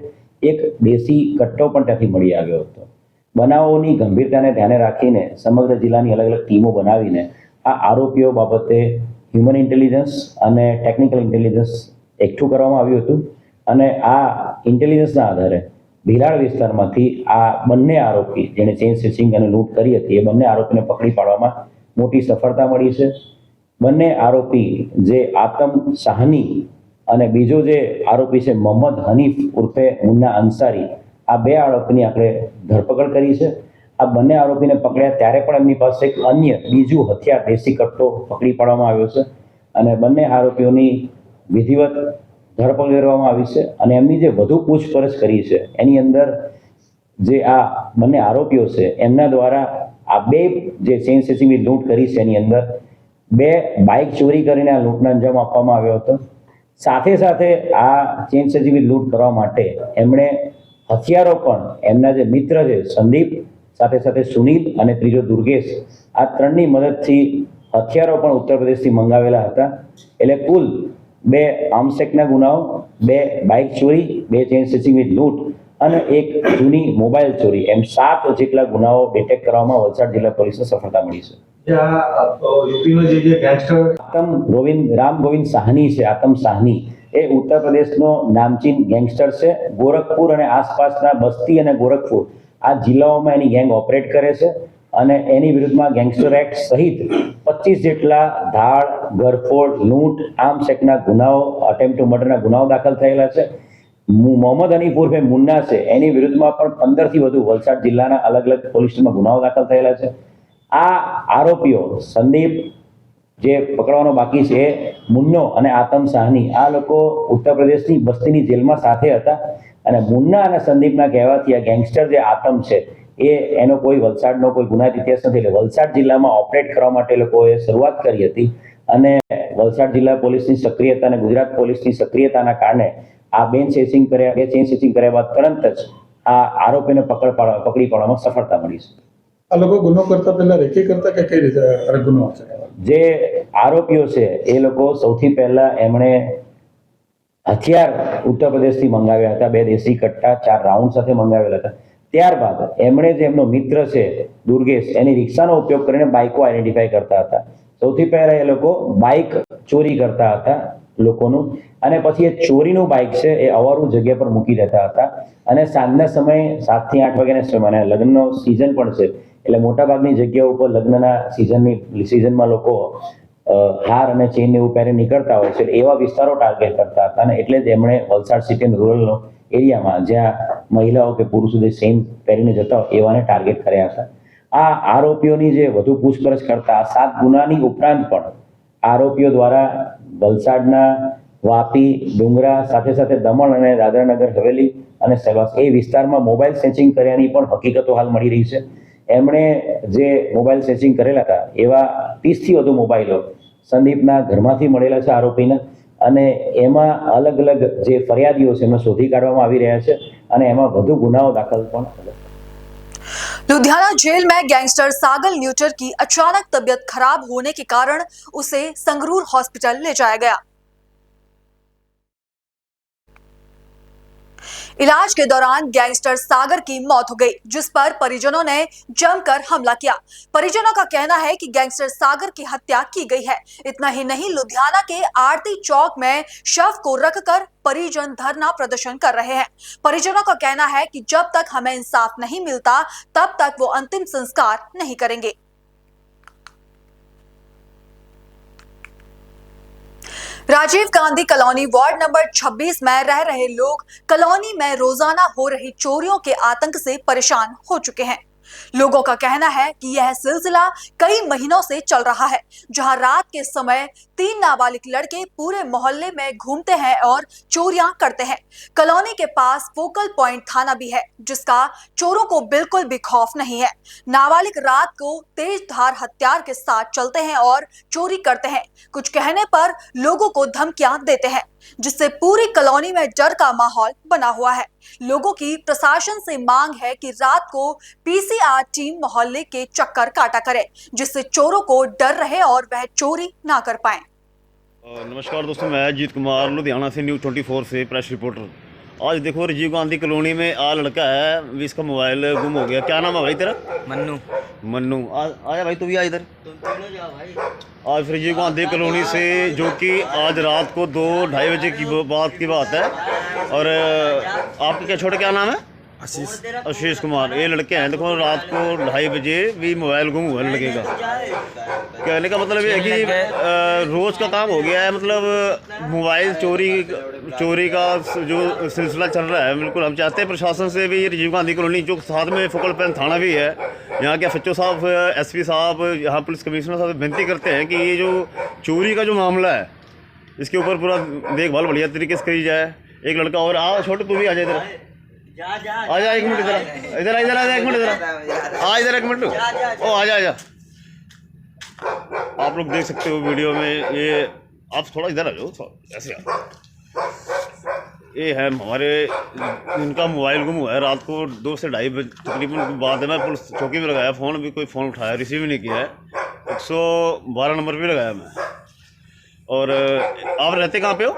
એક દેશી કટ્ટો પણ ત્યાંથી મળી આવ્યો હતો। બનાવોની ગંભીરતાને ધ્યાને રાખીને સમગ્ર જિલ્લાની અલગ અલગ ટીમો બનાવીને આ આરોપીઓ બાબતે હ્યુમન ઇન્ટેલિજન્સ અને ટેકનિકલ ઇન્ટેલિજન્સ એકઠું કરવામાં આવ્યું હતું અને આ ઇન્ટેલિજન્સના આધારે ભીલાડ વિસ્તારમાંથી આ બંને આરોપી જેણે ચેન સ્નેચિંગ અને લૂંટ કરી હતી એ બંને આરોપીને પકડી પાડવામાં મોટી સફળતા મળી છે। બંને આરોપી જે આતમ સાહની અને બીજો જે આરોપી છે મોહમ્મદ હનીફ ઉર્ફે મુન્ના અંસારી, આ બે આરોપીની આપણે ધરપકડ કરી છે. આ બંને આરોપીને પકડ્યા ત્યારે પણ એમની પાસે એક અન્ય બીજું હથિયાર દેશી કટ્ટો પકડી પાડવામાં આવ્યો છે અને બંને આરોપીઓની વિધિવત ધરપકડ કરવામાં આવી છે. અને એમની જે વધુ પૂછપરછ કરી છે એની અંદર જે આ બંને આરોપીઓ છે એમના દ્વારા આ બે જે ચેઇન સ્નેચિંગની લૂંટ કરી છે એની અંદર 2 બાઇક ચોરી કરીને આ લૂંટને અંજામ આપવામાં આવ્યો હતો. સાથે સાથે આ ચેઇન સ્નેચિંગની લૂંટ કરવા માટે એમણે હથિયારો પણ એમના જે મિત્ર છે સંદીપ, સાથે સાથે સુનિલ અને ત્રીજો દુર્ગેશ, આ ત્રણની મદદથી હથિયારો પણ ઉત્તર પ્રદેશથી મંગાવેલા હતા. એટલે કુલ 2 આર્મસેક્સના ગુનાઓ, 2 બાઇક ચોરી, 2 ચેઇન સ્નેચિંગની લૂંટ અને 1 જૂની મોબાઈલ ચોરી, એમ 7 જેટલા ગુનાઓ ડિટેક્ટ કરવામાં વલસાડ જિલ્લા પોલીસને સફળતા મળી છે. યુપીનો જે ગેંગસ્ટર રામ ગોવિંદ સાહની છે, આતમ સાહની, એ ઉત્તર પ્રદેશનો નામચીન ગેંગસ્ટર છે. ગોરખપુર અને આસપાસના બસ્તી અને ગોરખપુર આ જિલ્લાઓમાં એની ગેંગ ઓપરેટ કરે છે અને એની વિરુદ્ધમાં ગેંગસ્ટર એક્ટ સહિત 25 જેટલા ધાડ, ઘરફોડ, લૂંટ, આર્મસેક્સના ગુનાઓ, અટેમ્પ્ટ ટુ મર્ડરના ગુનાઓ દાખલ થયેલા છે. મોહમ્મદ હનીફ ઉર્ફે મુન્ના છે એની વિરુદ્ધમાં પણ 15થી વધુ વલસાડ જિલ્લાના અલગ અલગ પોલીસ સ્ટેશનમાં ગુનાઓ દાખલ થયેલા છે. આ આરોપીઓ સંદીપ જે પકડવાનો બાકી છે, મુન્નો અને આતમ સાહની, આ લોકો ઉત્તર પ્રદેશની બસ્તીની જેલમાં સાથે હતા અને મુન્ના અને સંદીપના કહેવાથી આ ગેંગસ્ટર જે આતમ છે એનો કોઈ વલસાડનો કોઈ ગુનાહિત ઇતિહાસ નથી. એટલે વલસાડ જિલ્લામાં ઓપરેટ કરવા માટે લોકોએ શરૂઆત કરી હતી અને વલસાડ જિલ્લા પોલીસની સક્રિયતા અને ગુજરાત પોલીસની સક્રિયતાના કારણે આ બે ચેઇન સ્નેચિંગ કર્યા બાદ તરત જ આ આરોપીને પકડી પાડવામાં સફળતા મળી છે. આ લોકો ગુનો કરતા પહેલા રેકી કરતા કે કઈ રીતે ગુનો છે? જે આરોપીઓ છે એ લોકો સૌથી પહેલા એમણે હથિયાર ઉત્તર પ્રદેશથી મંગાવ્યા હતા, 2 દેશી કટ્ટા 4 રાઉન્ડ સાથે મંગાવેલા હતા. ત્યારબાદ એમણે જે એમનો મિત્ર છે દુર્ગેશ, એની રિક્ષાનો ઉપયોગ કરીને બાઇકો આઈડેન્ટિફાઈ કરતા હતા. સૌથી પહેલા એ લોકો બાઇક ચોરી કરતા હતા લોકોનું, અને પછી એ ચોરીનું બાઇક છે એ અવારું જગ્યા પર મૂકી દેતા હતા અને સાંજના સમયે 7 થી 8 વાગ્યાના સમયમાં લગ્નનો સિઝન પણ છે એટલે મોટાભાગની જગ્યાઓ ઉપર લગ્નના સિઝનમાં લોકો હાર અને ચેઇન એવું પહેરી નીકળતા હોય છે, એવા વિસ્તારો ટાર્ગેટ કરતા હતા. અને એટલે જ એમણે વલસાડ સિટી અને રૂરલ એરિયામાં જ્યાં મહિલાઓ કે પુરુષો જે ચેઇન પહેરીને જતા હોય એવાને ટાર્ગેટ કર્યા હતા. આ આરોપીઓની જે વધુ પૂછપરછ કરતા 7 ગુનાની ઉપરાંત પણ આરોપીઓ દ્વારા વલસાડના વાપી, ડુંગરા, સાથે સાથે દમણ અને દાદરાનગર હવેલી અને સેલવાસ એ વિસ્તારમાં મોબાઈલ સ્નેચિંગ કર્યાની પણ હકીકતો હાલ મળી રહી છે. એમણે જે મોબાઈલ સ્નેચિંગ કરેલા હતા એવા 30થી વધુ મોબાઈલો સંદીપના ઘરમાંથી મળેલા છે આરોપીને, અને એમાં અલગ અલગ જે ફરિયાદીઓ છે એમને શોધી કાઢવામાં આવી રહ્યા છે અને એમાં વધુ ગુનાઓ દાખલ પણ. लुधियाना जेल में गैंगस्टर सागर न्यूटर की अचानक तबीयत खराब होने के कारण उसे संगरूर हॉस्पिटल ले जाया गया. इलाज के दौरान गैंगस्टर सागर की मौत हो गई, जिस पर परिजनों ने जमकर हमला किया. परिजनों का कहना है कि गैंगस्टर सागर की हत्या की गई है. इतना ही नहीं, लुधियाना के आरती चौक में शव को रखकर परिजन धरना प्रदर्शन कर रहे हैं. परिजनों का कहना है कि जब तक हमें इंसाफ नहीं मिलता तब तक वो अंतिम संस्कार नहीं करेंगे. Rajiv Gandhi colony ward number 26 में रह रहे लोग कॉलोनी में रोजाना हो रही चोरियों के आतंक से परेशान हो चुके हैं. लोगों का कहना है कि यह सिलसिला कई महीनों से चल रहा है, जहां रात के समय 3 नाबालिग लड़के पूरे मोहल्ले में घूमते हैं और चोरियां करते हैं. कॉलोनी के पास फोकल पॉइंट थाना भी है, जिसका चोरों को बिल्कुल भी खौफ नहीं है. नाबालिग रात को तेज धार हथियार के साथ चलते हैं और चोरी करते हैं. कुछ कहने पर लोगों को धमकियां देते हैं, जिससे पूरी कॉलोनी में डर का माहौल बना हुआ है. लोगों की प्रशासन से मांग है कि रात को पीसीआर टीम मोहल्ले के चक्कर काटा करे, जिससे चोरों को डर रहे और वह चोरी ना कर पाए. नमस्कार दोस्तों, मैं अजीत कुमार लुधियाना से न्यूज़ 24 से प्रेस रिपोर्टर. आज देखो राजीव गांधी कॉलोनी में आ लड़का है, इसका मोबाइल गुम हो गया. क्या नाम है भाई तेरा? मन्नू. आया भाई, तू भी आ इधर. आज राजीव गांधी कॉलोनी से, जो कि आज रात को 2-2:30 बजे की बात है. और आपका क्या छोटे क्या नाम है? आशीष कुमार. ये लड़के हैं, देखो रात को 2:30 बजे भी मोबाइल गुम हुआ लड़के का. कहने का मतलब ये है कि रोज का काम हो गया है, मतलब मोबाइल चोरी का जो सिलसिला चल रहा है। बिल्कुल हम चाहते हैं प्रशासन से भी, राजीव गांधी कॉलोनी जो साथ में फोकल पॉइंट थाना भी है, यहाँ के FHO साहब, SP साहब, यहाँ पुलिस कमिश्नर साहब विनती करते हैं कि ये जो चोरी का जो मामला है इसके ऊपर पूरा देखभाल बढ़िया तरीके से करी जाए। एक लड़का और आओ, छोटे तू भी आ जाए इधर, आ जा 1 मिनट इधर इधर आ जा 1 मिनट इधर आ इधर 1 मिनट ओ आ जा। आप लोग देख सकते हो वीडियो में, ये आप थोड़ा इधर आ जाओ, ऐसे ये है हमारे, इनका मोबाइल गुम हुआ है रात को 2 से 2:30 बजे तकरीबन बाद में पुलिस चौकी में लगाया फ़ोन, भी कोई फ़ोन उठाया रिसीव नहीं किया है। 112 नंबर भी लगाया मैं। और आप रहते कहाँ पे हो?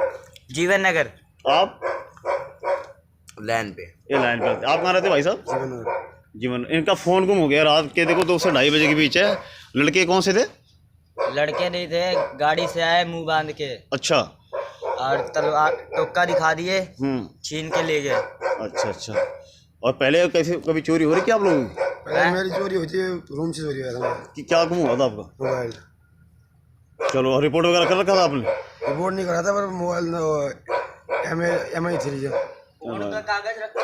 जीवन नगर। आप लाइन पे? ये लाइन पे। आप कहाँ रहते भाई साहब? जीवन। इनका फ़ोन गुम हो गया रात के, देखो 2 से 2:30 बजे के बीच है। लड़के कौन से थे? लड़के नहीं थे, गाड़ी से आए मुंह बांध के। अच्छा। और तलवार टोका दिखा दिए, छीन के ले गए। अच्छा। और पहले कैसे कभी चोरी हो रही क्या आप लोगों की? पहले मेरी चोरी होती है, रूम से चोरी हुआ था। कि क्या गुम हुआ था आपका? मोबाइल। चलो, रिपोर्ट वगैरह कर रखा था आपने? रिपोर्ट नहीं करा था, पर मोबाइल MI 3 है।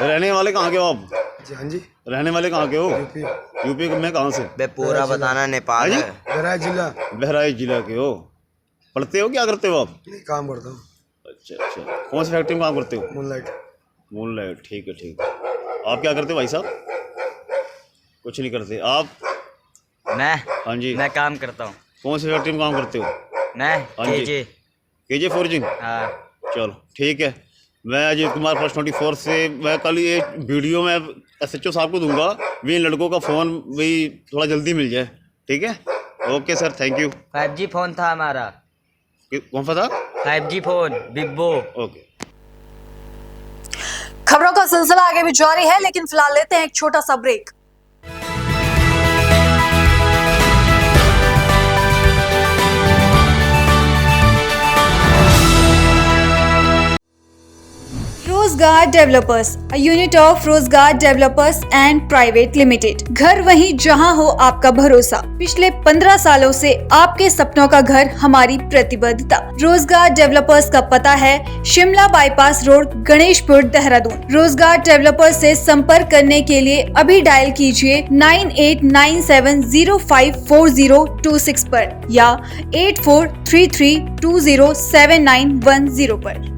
रहने वाले कहाँ के हो आप? हाँ जी। रहने वाले कहाँ के हो? यूपी में कहाँ से? पूरा बताना नेपाल है। बहराइच जिला के हो। पढ़ते हो, क्या करते हो आप? नहीं, काम करता हूँ। अच्छा। कौन सी फैक्ट्री में काम करते हो? मूनलाइट। ठीक है। आप क्या करते हो भाई साहब? कुछ नहीं करते। आप? मैं? हाँ जी। मैं काम करता हूँ। कौन सी फैक्ट्री में काम करते हो? मैं KJ फोर्जिंग। हाँ। चलो ठीक है। मैं अजीत कुमार प्रेस 24 से, मैं कल ये वीडियो में SHO साहब को दूंगा, भी इन लड़कों का फ़ोन भी थोड़ा जल्दी मिल जाए। ठीक है, okay sir, thank you. 5G phone था हमारा। कौन सा था? 5G phone, Bibbo. ओके। खबरों का सिलसिला आगे भी जारी है, लेकिन फिलहाल लेते हैं एक छोटा सा ब्रेक। रोजगार डेवलपर्स, a unit of रोजगार डेवलपर्स एंड प्राइवेट लिमिटेड। घर वहीं जहां हो आपका भरोसा। पिछले 15 सालों से आपके सपनों का घर हमारी प्रतिबद्धता। रोजगार डेवलपर्स का पता है शिमला बाईपास रोड, गणेशपुर, देहरादून। रोजगार डेवलपर्स से संपर्क करने के लिए अभी डायल कीजिए 9897054026 पर या 8433207910 पर।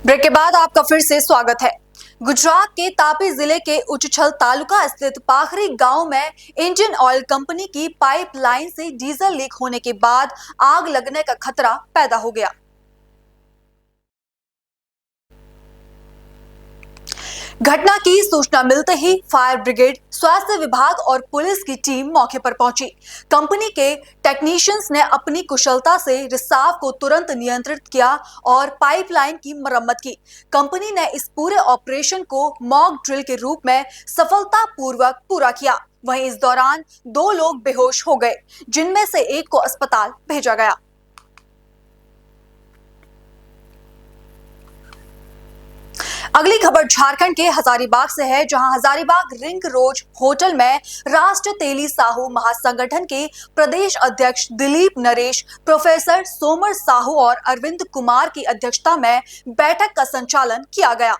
ब्रेक के बाद आपका फिर से स्वागत है। गुजरात के तापी जिले के उचछल तालुका स्थित पाखरी गांव में इंडियन ऑयल कंपनी की पाइपलाइन से डीजल लीक होने के बाद आग लगने का खतरा पैदा हो गया। घटना की सूचना मिलते ही फायर ब्रिगेड, स्वास्थ्य विभाग और पुलिस की टीम मौके पर पहुंची। कंपनी के टेक्नीशियंस ने अपनी कुशलता से रिसाव को तुरंत नियंत्रित किया और पाइपलाइन की मरम्मत की। कंपनी ने इस पूरे ऑपरेशन को मॉक ड्रिल के रूप में सफलतापूर्वक पूरा किया। वहीं इस दौरान 2 लोग बेहोश हो गए, जिनमें से एक को अस्पताल भेजा गया। अगली खबर झारखंड के हजारीबाग से है, जहां हजारीबाग रिंग रोड होटल में राष्ट्र तेली साहू महासंगठन के प्रदेश अध्यक्ष दिलीप नरेश, प्रोफेसर सोमर साहू और अरविंद कुमार की अध्यक्षता में बैठक का संचालन किया गया।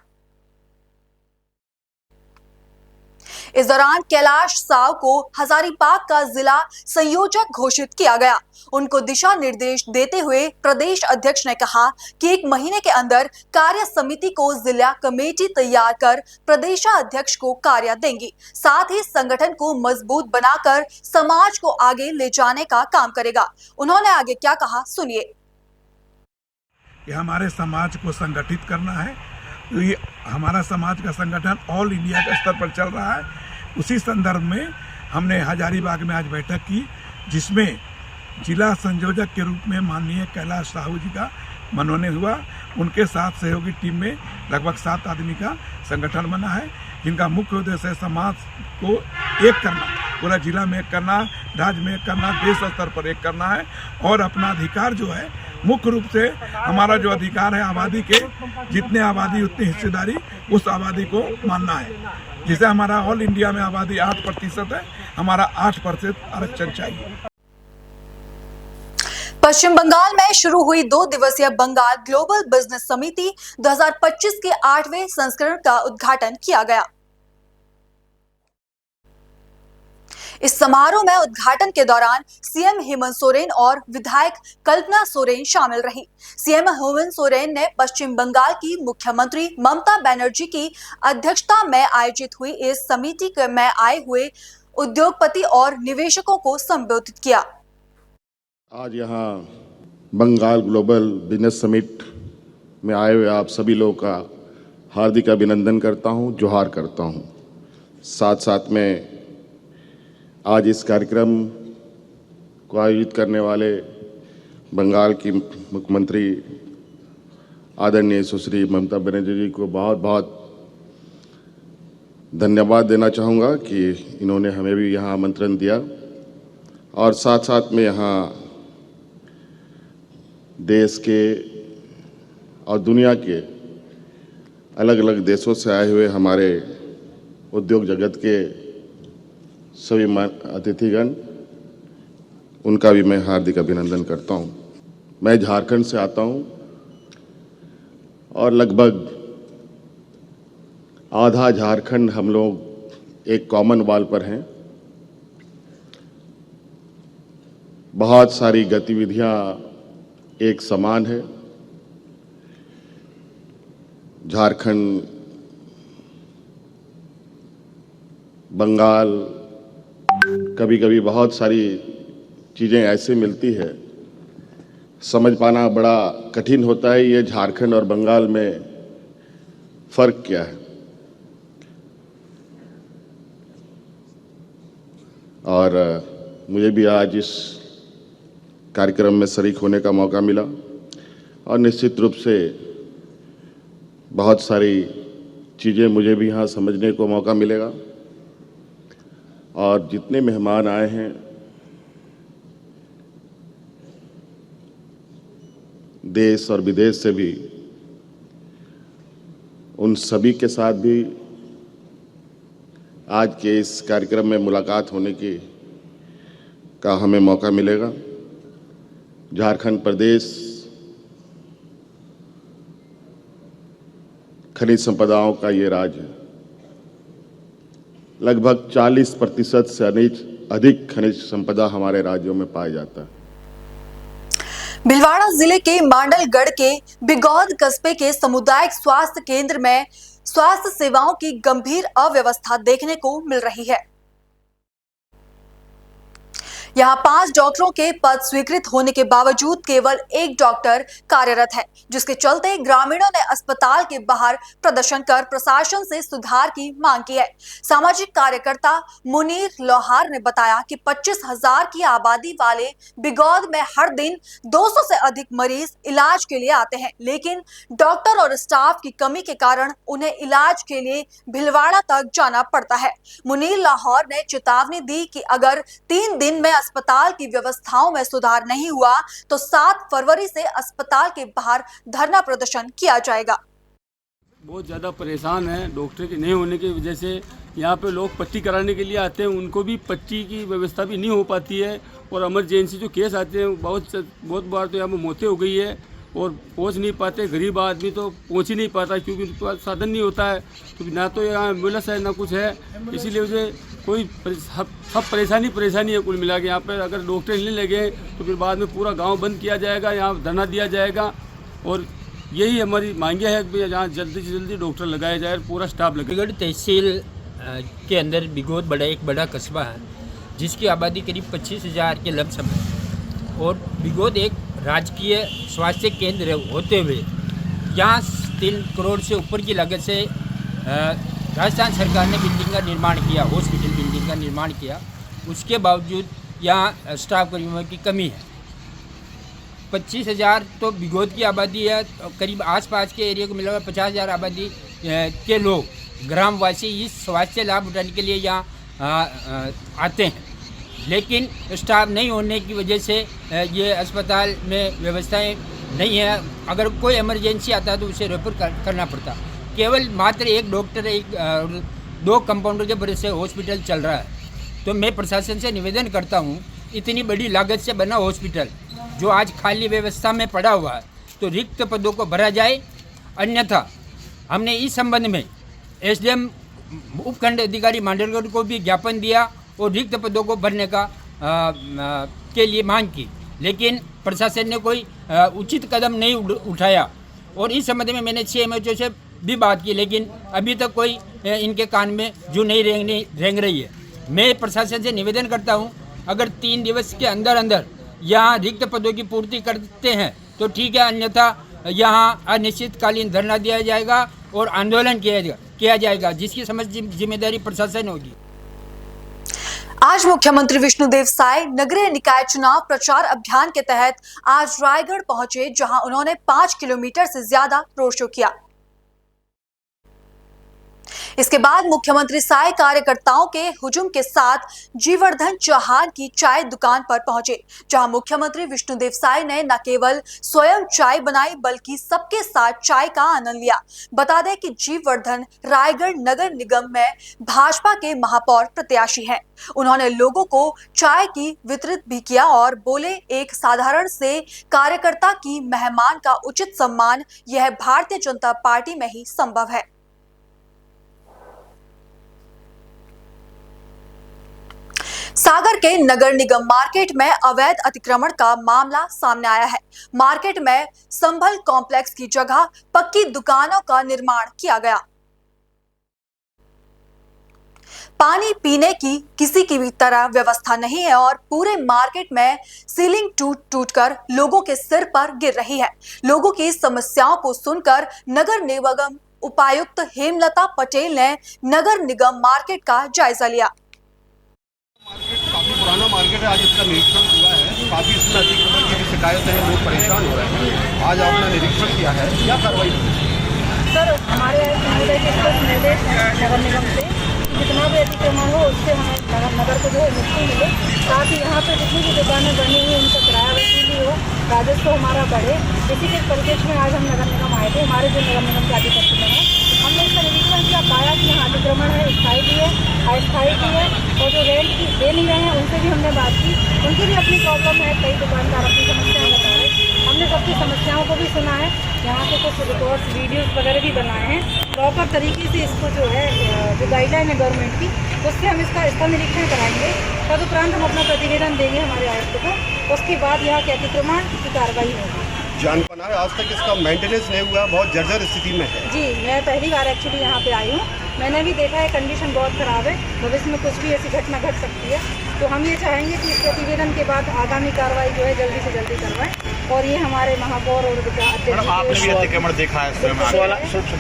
इस दौरान कैलाश साव को हजारीबाग का जिला संयोजक घोषित किया गया। उनको दिशा निर्देश देते हुए प्रदेश अध्यक्ष ने कहा कि 1 महीने के अंदर कार्य समिति को जिला कमेटी तैयार कर प्रदेशाध्यक्ष को कार्य देंगी। साथ ही संगठन को मजबूत बनाकर समाज को आगे ले जाने का काम करेगा। उन्होंने आगे क्या कहा, सुनिए। कि हमारे समाज को संगठित करना है, तो ये हमारा समाज का संगठन ऑल इंडिया के स्तर पर चल रहा है। उसी संदर्भ में हमने हजारीबाग में आज बैठक की, जिसमें जिला संयोजक के रूप में माननीय कैलाश साहू जी का मनोनयन हुआ। उनके साथ सहयोगी टीम में लगभग 7 आदमी का संगठन बना है, जिनका मुख्य उद्देश्य है समाज को एक करना, पूरा जिला में एक करना, राज्य में एक करना, देश स्तर पर एक करना है और अपना अधिकार जो है मुख्य रूप से हमारा जो अधिकार है आबादी के, जितने आबादी उतनी हिस्सेदारी, उस आबादी को मानना है। जिसे हमारा ऑल इंडिया में आबादी 8% है, हमारा 8% आरक्षण चाहिए। पश्चिम बंगाल में शुरू हुई 2 दिवसीय बंगाल ग्लोबल बिजनेस समिति 2025 के 8वें संस्करण का उद्घाटन किया गया। इस समारोह में उद्घाटन के दौरान सीएम हेमंत सोरेन और विधायक कल्पना सोरेन शामिल रही। सीएम हेमंत सोरेन ने पश्चिम बंगाल की मुख्यमंत्री ममता बनर्जी की अध्यक्षता में आयोजित हुई इस समिति में आए हुए उद्योगपति और निवेशकों को संबोधित किया। आज यहाँ बंगाल ग्लोबल बिजनेस समिट में आए हुए आप सभी लोगों का हार्दिक अभिनंदन करता हूँ, जोहार करता हूँ। साथ साथ में आज इस कार्यक्रम को आयोजित करने वाले बंगाल की मुख्यमंत्री आदरणीय सुश्री ममता बनर्जी जी को बहुत बहुत धन्यवाद देना चाहूँगा कि इन्होंने हमें भी यहाँ आमंत्रण दिया और साथ साथ में यहाँ देश के और दुनिया के अलग अलग देशों से आए हुए हमारे उद्योग जगत के सभी अतिथिगण, उनका भी मैं हार्दिक अभिनंदन करता हूँ। मैं झारखंड से आता हूँ और लगभग आधा झारखंड हम लोग एक कॉमन वॉल पर हैं। बहुत सारी गतिविधियाँ एक समान है। झारखंड, बंगाल, कभी कभी बहुत सारी चीज़ें ऐसे मिलती है, समझ पाना बड़ा कठिन होता है ये झारखंड और बंगाल में फ़र्क क्या है। और मुझे भी आज इस कार्यक्रम में शरीक होने का मौका मिला और निश्चित रूप से बहुत सारी चीज़ें मुझे भी यहाँ समझने को मौका मिलेगा। और जितने मेहमान आए हैं, देश और विदेश से भी, उन सभी के साथ भी आज के इस कार्यक्रम में मुलाकात होने का हमें मौका मिलेगा। झारखंड प्रदेश खनिज संपदाओं का ये राज्य है। लगभग 40% से अधिक खनिज संपदा हमारे राज्यों में पाया जाता है। भीलवाड़ा जिले के मांडलगढ़ के बिगौद कस्बे के सामुदायिक स्वास्थ्य केंद्र में स्वास्थ्य सेवाओं की गंभीर अव्यवस्था देखने को मिल रही है। यहाँ 5 डॉक्टरों के पद स्वीकृत होने के बावजूद केवल 1 डॉक्टर कार्यरत है, जिसके चलते ग्रामीणों ने अस्पताल के बाहर प्रदर्शन कर प्रशासन से सुधार की मांग की है। सामाजिक कार्यकर्ता मुनीर लोहार ने बताया कि 25,000 की आबादी वाले बिगौद में हर दिन 200 से अधिक मरीज इलाज के लिए आते हैं, लेकिन डॉक्टर और स्टाफ की कमी के कारण उन्हें इलाज के लिए भीलवाड़ा तक जाना पड़ता है। मुनीर लोहार ने चेतावनी दी कि अगर 3 दिन में अस्पताल की व्यवस्थाओं में सुधार नहीं हुआ तो 7 फरवरी से अस्पताल के बाहर धरना प्रदर्शन किया जाएगा। बहुत ज़्यादा परेशान हैं डॉक्टर के नहीं होने की वजह से। यहाँ पे लोग पट्टी कराने के लिए आते हैं, उनको भी पट्टी की व्यवस्था भी नहीं हो पाती है। और इमरजेंसी जो केस आते हैं बहुत बार तो यहाँ पर मौतें हो गई है और पहुँच नहीं पाते। गरीब आदमी तो पहुँच ही नहीं पाता क्योंकि उनके पास साधन नहीं होता है, तो ना तो यहाँ एम्बुलेंस है ना कुछ है। इसीलिए मुझे कोई सब परेशानी है कुल मिला के। यहाँ पर अगर डॉक्टर नहीं लगे तो फिर बाद में पूरा गांव बंद किया जाएगा, यहाँ धरना दिया जाएगा। और यही हमारी मांगे है कि यहाँ जल्दी से जल्दी डॉक्टर लगाया जाए, पूरा स्टाफ लगे। बिगड़ तहसील के अंदर बिगौद एक बड़ा कस्बा है जिसकी आबादी करीब 25,000 के लमसम है और बिगौद एक राजकीय स्वास्थ्य केंद्र होते हुए यहाँ 3 करोड़ से ऊपर की लागत से राजस्थान सरकार ने बिल्डिंग का निर्माण किया, हॉस्पिटल बिल्डिंग का निर्माण किया। उसके बावजूद यहाँ स्टाफ कर्मियों की कमी है। 25,000 तो बिगौद की आबादी है, करीब आसपास के एरिया को मिला 50,000 आबादी के लोग ग्रामवासी इस स्वास्थ्य लाभ उठाने के लिए यहाँ आते हैं, लेकिन स्टाफ नहीं होने की वजह से ये अस्पताल में व्यवस्थाएं नहीं है। अगर कोई इमरजेंसी आता है तो उसे रेफर करना पड़ता। केवल मात्र एक डॉक्टर, एक 2 कंपाउंडर के वजह से हॉस्पिटल चल रहा है। तो मैं प्रशासन से निवेदन करता हूँ, इतनी बड़ी लागत से बना हॉस्पिटल जो आज खाली व्यवस्था में पड़ा हुआ है, तो रिक्त पदों को भरा जाए। अन्यथा हमने इस संबंध में एसडीएम उपखंड अधिकारी मांडलगढ़ को भी ज्ञापन दिया और रिक्त पदों को भरने का के लिए मांग की, लेकिन प्रशासन ने कोई उचित कदम नहीं उठाया। और इस संबंध में मैंने CMHO से भी बात की, लेकिन अभी तक कोई इनके कान में जू नहीं रेंग रही है। मैं प्रशासन से निवेदन करता हूं, अगर 3 दिवस के अंदर अंदर यहाँ रिक्त पदों की पूर्ति करते हैं तो ठीक है, अन्यथा यहाँ अनिश्चितकालीन धरना दिया जाएगा और आंदोलन किया जाएगा, जिसकी समस्त जिम्मेदारी प्रशासन होगी। आज मुख्यमंत्री विष्णुदेव साय नगरीय निकाय चुनाव प्रचार अभियान के तहत आज रायगढ़ पहुंचे, जहां उन्होंने 5 किलोमीटर से ज्यादा रोड शो किया। इसके बाद मुख्यमंत्री साय कार्यकर्ताओं के हुजूम के साथ जीवर्धन चौहान की चाय दुकान पर पहुंचे, जहां मुख्यमंत्री विष्णुदेव साय ने न केवल स्वयं चाय बनाई बल्कि सबके साथ चाय का आनंद लिया। बता दें कि जीवर्धन रायगढ़ नगर निगम में भाजपा के महापौर प्रत्याशी हैं। उन्होंने लोगों को चाय की वितरित भी किया और बोले, एक साधारण से कार्यकर्ता की मेहमान का उचित सम्मान यह भारतीय जनता पार्टी में ही संभव है। सागर के नगर निगम मार्केट में अवैध अतिक्रमण का मामला सामने आया है। मार्केट में संभल कॉम्प्लेक्स की जगह पक्की दुकानों का निर्माण किया गया। पानी पीने की किसी की भी तरह व्यवस्था नहीं है और पूरे मार्केट में सीलिंग टूटकर लोगों के सिर पर गिर रही है। लोगों की समस्याओं को सुनकर नगर निगम उपायुक्त हेमलता पटेल ने नगर निगम मार्केट का जायजा लिया। काफी पुराना मार्केट है, आज इसका निरीक्षण हुआ है। काफी इसमें अतिक्रमण की भी शिकायत है, लोग परेशान हो रहे हैं। आज आपने निरीक्षण किया है, क्या कार्रवाई हुई? सर, हमारे निर्देश है नगर निगम से जितना भी अतिक्रमण हो उससे हमें नगर को जो है मुक्ति मिले, साथ ही यहाँ पे जितनी भी दुकानें बनी हुई उनका किराया वसूली हो, राजस्व हमारा बढ़े। इसी के परिप्रेक्ष्य में आज हम नगर निगम आए थे। हमारे जो नगर निगम के अधिकारी हैं, हमने इसका निरीक्षण किया, पाया कि यहाँ अतिक्रमण है, स्थायी भी है, अस्थायी भी है, और जो रेंट की दे नहीं रहे हैं उनसे भी हमने बात की। उनकी भी अपनी प्रॉब्लम है, कई दुकानदार अपनी समस्याएं बता रहे हैं। हमने सबकी समस्याओं को भी सुना है, यहाँ के कुछ रिकॉर्ड्स वीडियोस वगैरह भी बनाए हैं। प्रॉपर तरीके से इसको जो है जो गाइडलाइन है गवर्नमेंट की, उससे हम इसका निरीक्षण कराएंगे। तदुपरांत हम अपना प्रतिवेदन देंगे हमारे आयुक्त को, उसके बाद यहाँ के अतिक्रमण की कार्रवाई होगी। जान पाना है, आज तक इसका मेंटेनेंस नहीं हुआ, बहुत जर्जर स्थिति में है। जी, मैं पहली बार एक्चुअली यहाँ पे आई हूँ। मैंने भी देखा है कंडीशन बहुत ख़राब है, भविष्य में कुछ भी ऐसी घटना घट सकती है। तो हम ये चाहेंगे कि इस प्रतिवेदन के बाद आगामी कार्रवाई जो है जल्दी से जल्दी करवाएं। और ये हमारे महापौर और मैडम, आपने भी अतिक्रमण देखा है,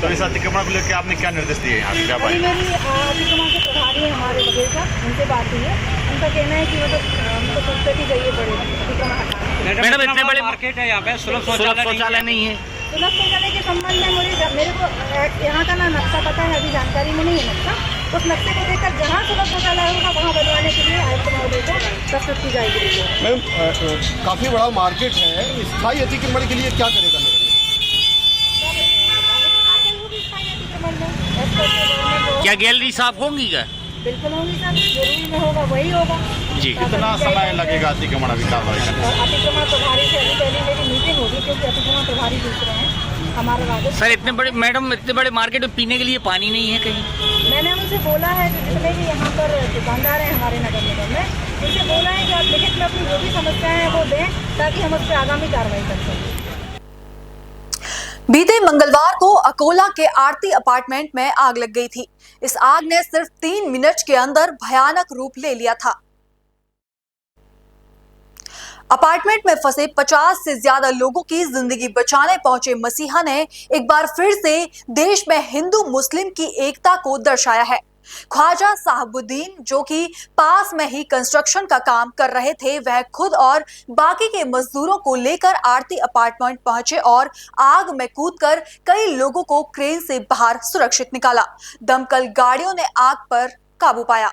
तो इस अतिक्रमण को लेकर आपने क्या निर्देश दिए? मेरी अतिक्रमण के प्रभारी है हमारे वकील साहब, उनसे बात हुई है। उनका कहना है कि मतलब हमको संस्कृति चाहिए बड़े अतिक्रमण हटाने। मैडम, इतने बड़े मार्केट है यहाँ पे, सुलभ शौचालय नहीं है। सुलभ शौचालय के संबंध में मेरे को यहाँ का ना नक्शा पता है, अभी जानकारी में नहीं है नक्शा। उस नक्शे को देखकर जहाँ सुलभ शौचालय होगा वहाँ बनवाने के लिए आयुक्त महोदय को प्रस्तुत की जाएगी। मैम, काफ़ी बड़ा मार्केट है, स्थायी अतिक्रमण के लिए क्या करेगा? क्या गैलरी साफ होंगी क्या? बिल्कुल होंगी सर, जो रूल में होगा वही होगा जी। कितना समय लगेगा अतिक्रमण अभी कार्रवाई करने? अतिक्रमण प्रभारी से अभी पहले मेरी मीटिंग होगी, क्योंकि अतिक्रमण प्रभारी दूसरे हैं हमारे राजस्व। सर, इतने बड़े मार्केट में पीने के लिए पानी नहीं है कहीं? मैंने उनसे बोला है कि जितने भी यहाँ पर दुकानदार हैं हमारे नगर निगम में, उनसे बोला है कि आप लिखित में अपनी जो भी समस्याएं हैं वो दें, ताकि हम उस पर आगामी कार्रवाई कर सकें। बीते मंगलवार को अकोला के आरती अपार्टमेंट में आग लग गई थी। इस आग ने सिर्फ 3 मिनट के अंदर भयानक रूप ले लिया था। अपार्टमेंट में फंसे 50 से ज्यादा लोगों की जिंदगी बचाने पहुंचे मसीहा ने एक बार फिर से देश में हिंदू मुस्लिम की एकता को दर्शाया है। ख्वाजा साहबुद्दीन, जो कि पास में ही कंस्ट्रक्शन का काम कर रहे थे, वह खुद और बाकी के मजदूरों को लेकर आरती अपार्टमेंट पहुंचे और आग में कूदकर कई लोगों को क्रेन से बाहर सुरक्षित निकाला। दमकल गाड़ियों ने आग पर काबू पाया।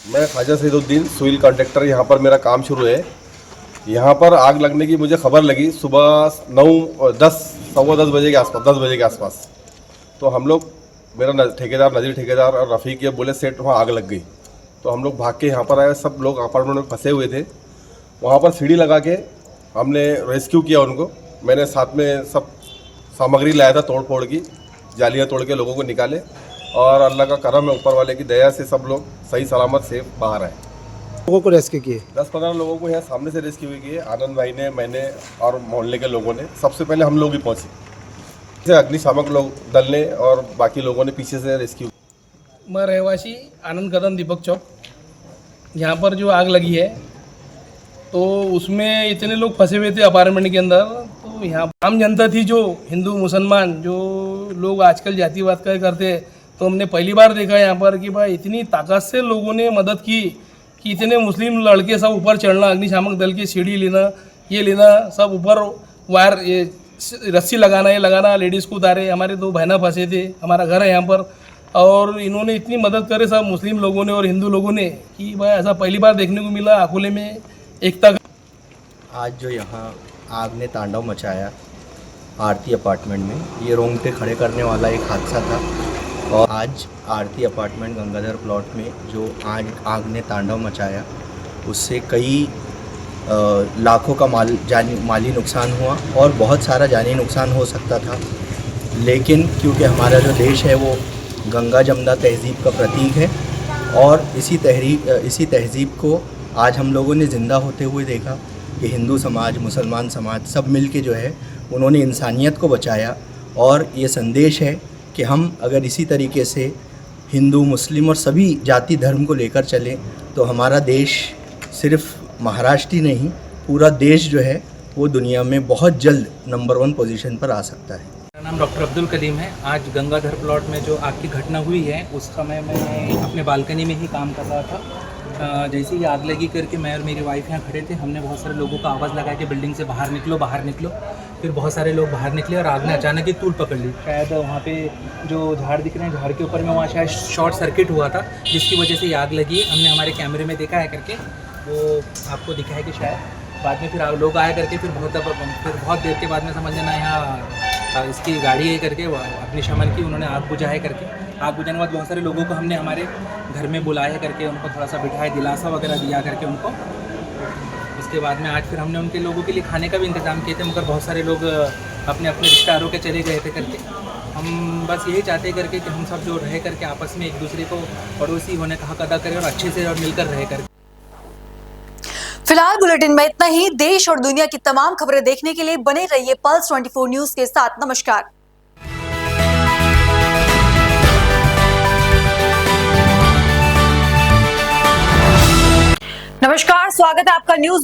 मैं ख्वाजा सईदुद्दीन, सिविल कॉन्ट्रैक्टर, यहाँ पर मेरा काम शुरू है। यहाँ पर आग लगने की मुझे खबर लगी सुबह 9-10 सवा 10 बजे के आसपास 10 बजे के आसपास। तो हम लोग मेरा ठेकेदार नज़ीर ठेकेदार और रफ़ीक ये बोले सेठ वहाँ आग लग गई। तो हम लोग भाग के यहाँ पर आए, सब लोग अपार्टमेंट में फंसे हुए थे। वहाँ पर सीढ़ी लगा के हमने रेस्क्यू किया उनको। मैंने साथ में सब सामग्री लाया था तोड़ फोड़ की, जालियाँ तोड़ के लोगों को निकाले और अल्लाह का करम है, ऊपर वाले की दया से सब लोग सही सलामत सेफ बाहर आए। लोगों को रेस्क्यू किए 10-15 लोगों को यहाँ सामने से रेस्क्यू किए, आनंद भाई ने, मैंने और मोहल्ले के लोगों ने। सबसे पहले हम लोग ही पहुँचे, अग्निशामक लोग दल ने और बाकी लोगों ने पीछे से रेस्क्यू। मैं रहवासी आनंद कदम दीपक चौक, यहाँ पर जो आग लगी है तो उसमें इतने लोग फंसे हुए थे अपार्टमेंट के अंदर। तो यहाँ आम जनता थी, जो हिंदू मुसलमान जो लोग आजकल जातिवाद का करते हैं, तो हमने पहली बार देखा यहाँ पर कि भाई इतनी ताकत से लोगों ने मदद की कि इतने मुस्लिम लड़के सब ऊपर चढ़ना, अग्निशामक दल की सीढ़ी लेना, ये लेना, सब ऊपर वायर ये रस्सी लगाना, ये लगाना, लेडीज़ को उतारे। हमारे 2 बहना फंसे थे, हमारा घर है यहाँ पर, और इन्होंने इतनी मदद करे सब मुस्लिम लोगों ने और हिंदू लोगों ने कि भाई ऐसा पहली बार देखने को मिला। अकोले में एकता। आज जो यहाँ आग ने तांडव मचाया आरती अपार्टमेंट में, ये रोंगटे खड़े करने वाला एक हादसा था। और आज आरती अपार्टमेंट गंगाधर प्लॉट में जो आग ने तांडव मचाया, उससे कई लाखों का माली नुकसान हुआ और बहुत सारा जानी नुकसान हो सकता था। लेकिन क्योंकि हमारा जो देश है वो गंगा जमुना तहज़ीब का प्रतीक है और इसी तहज़ीब को आज हम लोगों ने ज़िंदा होते हुए देखा कि हिंदू समाज, मुसलमान समाज सब मिल के जो है उन्होंने इंसानियत को बचाया। और ये संदेश है कि हम अगर इसी तरीके से हिंदू, मुस्लिम और सभी जाति धर्म को लेकर चलें तो हमारा देश सिर्फ महाराष्ट्र ही नहीं, पूरा देश जो है वो दुनिया में बहुत जल्द नंबर 1 पोजीशन पर आ सकता है। मेरा नाम डॉक्टर अब्दुल कलीम है। आज गंगाधर प्लॉट में जो आग की घटना हुई है, उस समय मैं अपने बालकनी में ही काम कर रहा था। जैसे ही आग लगी करके मैं और मेरी वाइफ यहाँ खड़े थे, हमने बहुत सारे लोगों का आवाज़ लगाया कि बिल्डिंग से बाहर निकलो, बाहर निकलो। फिर बहुत सारे लोग बाहर निकले और आग ने अचानक ही तूल पकड़ ली। शायद वहाँ पे जो झाड़ दिख रहे हैं, झाड़ के ऊपर में वहाँ शायद शॉर्ट सर्किट हुआ था, जिसकी वजह से आग लगी। हमने हमारे कैमरे में देखा है करके, वो आपको दिखा है कि शायद बाद में फिर लोग आए करके फिर बहुत देर के बाद में समझ लेना यहाँ इसकी गाड़ी है करके अग्निशमन की, उन्होंने आग बुझाए करके। आग बुझाने के बाद बहुत सारे लोगों को हमने हमारे घर में बुलाया करके, उनको थोड़ा सा बिठाए, दिलासा वगैरह दिया करके उनको। उसके बाद में आज फिर हमने उनके लोगों के लिए खाने का भी इंतज़ाम किए थे, मगर बहुत सारे लोग अपने अपने रिश्तेदारों के चले गए थे करके। हम बस यही चाहते करके कि हम सब जो रहे करके आपस में एक दूसरे को पड़ोसी होने का हक अदा करें और अच्छे से और मिलकर रहे करके। फिलहाल बुलेटिन में इतना ही। देश और दुनिया की तमाम खबरें देखने के लिए बने रहिए पल्स 24 न्यूज के साथ। नमस्कार। नमस्कार, स्वागत है आपका न्यूज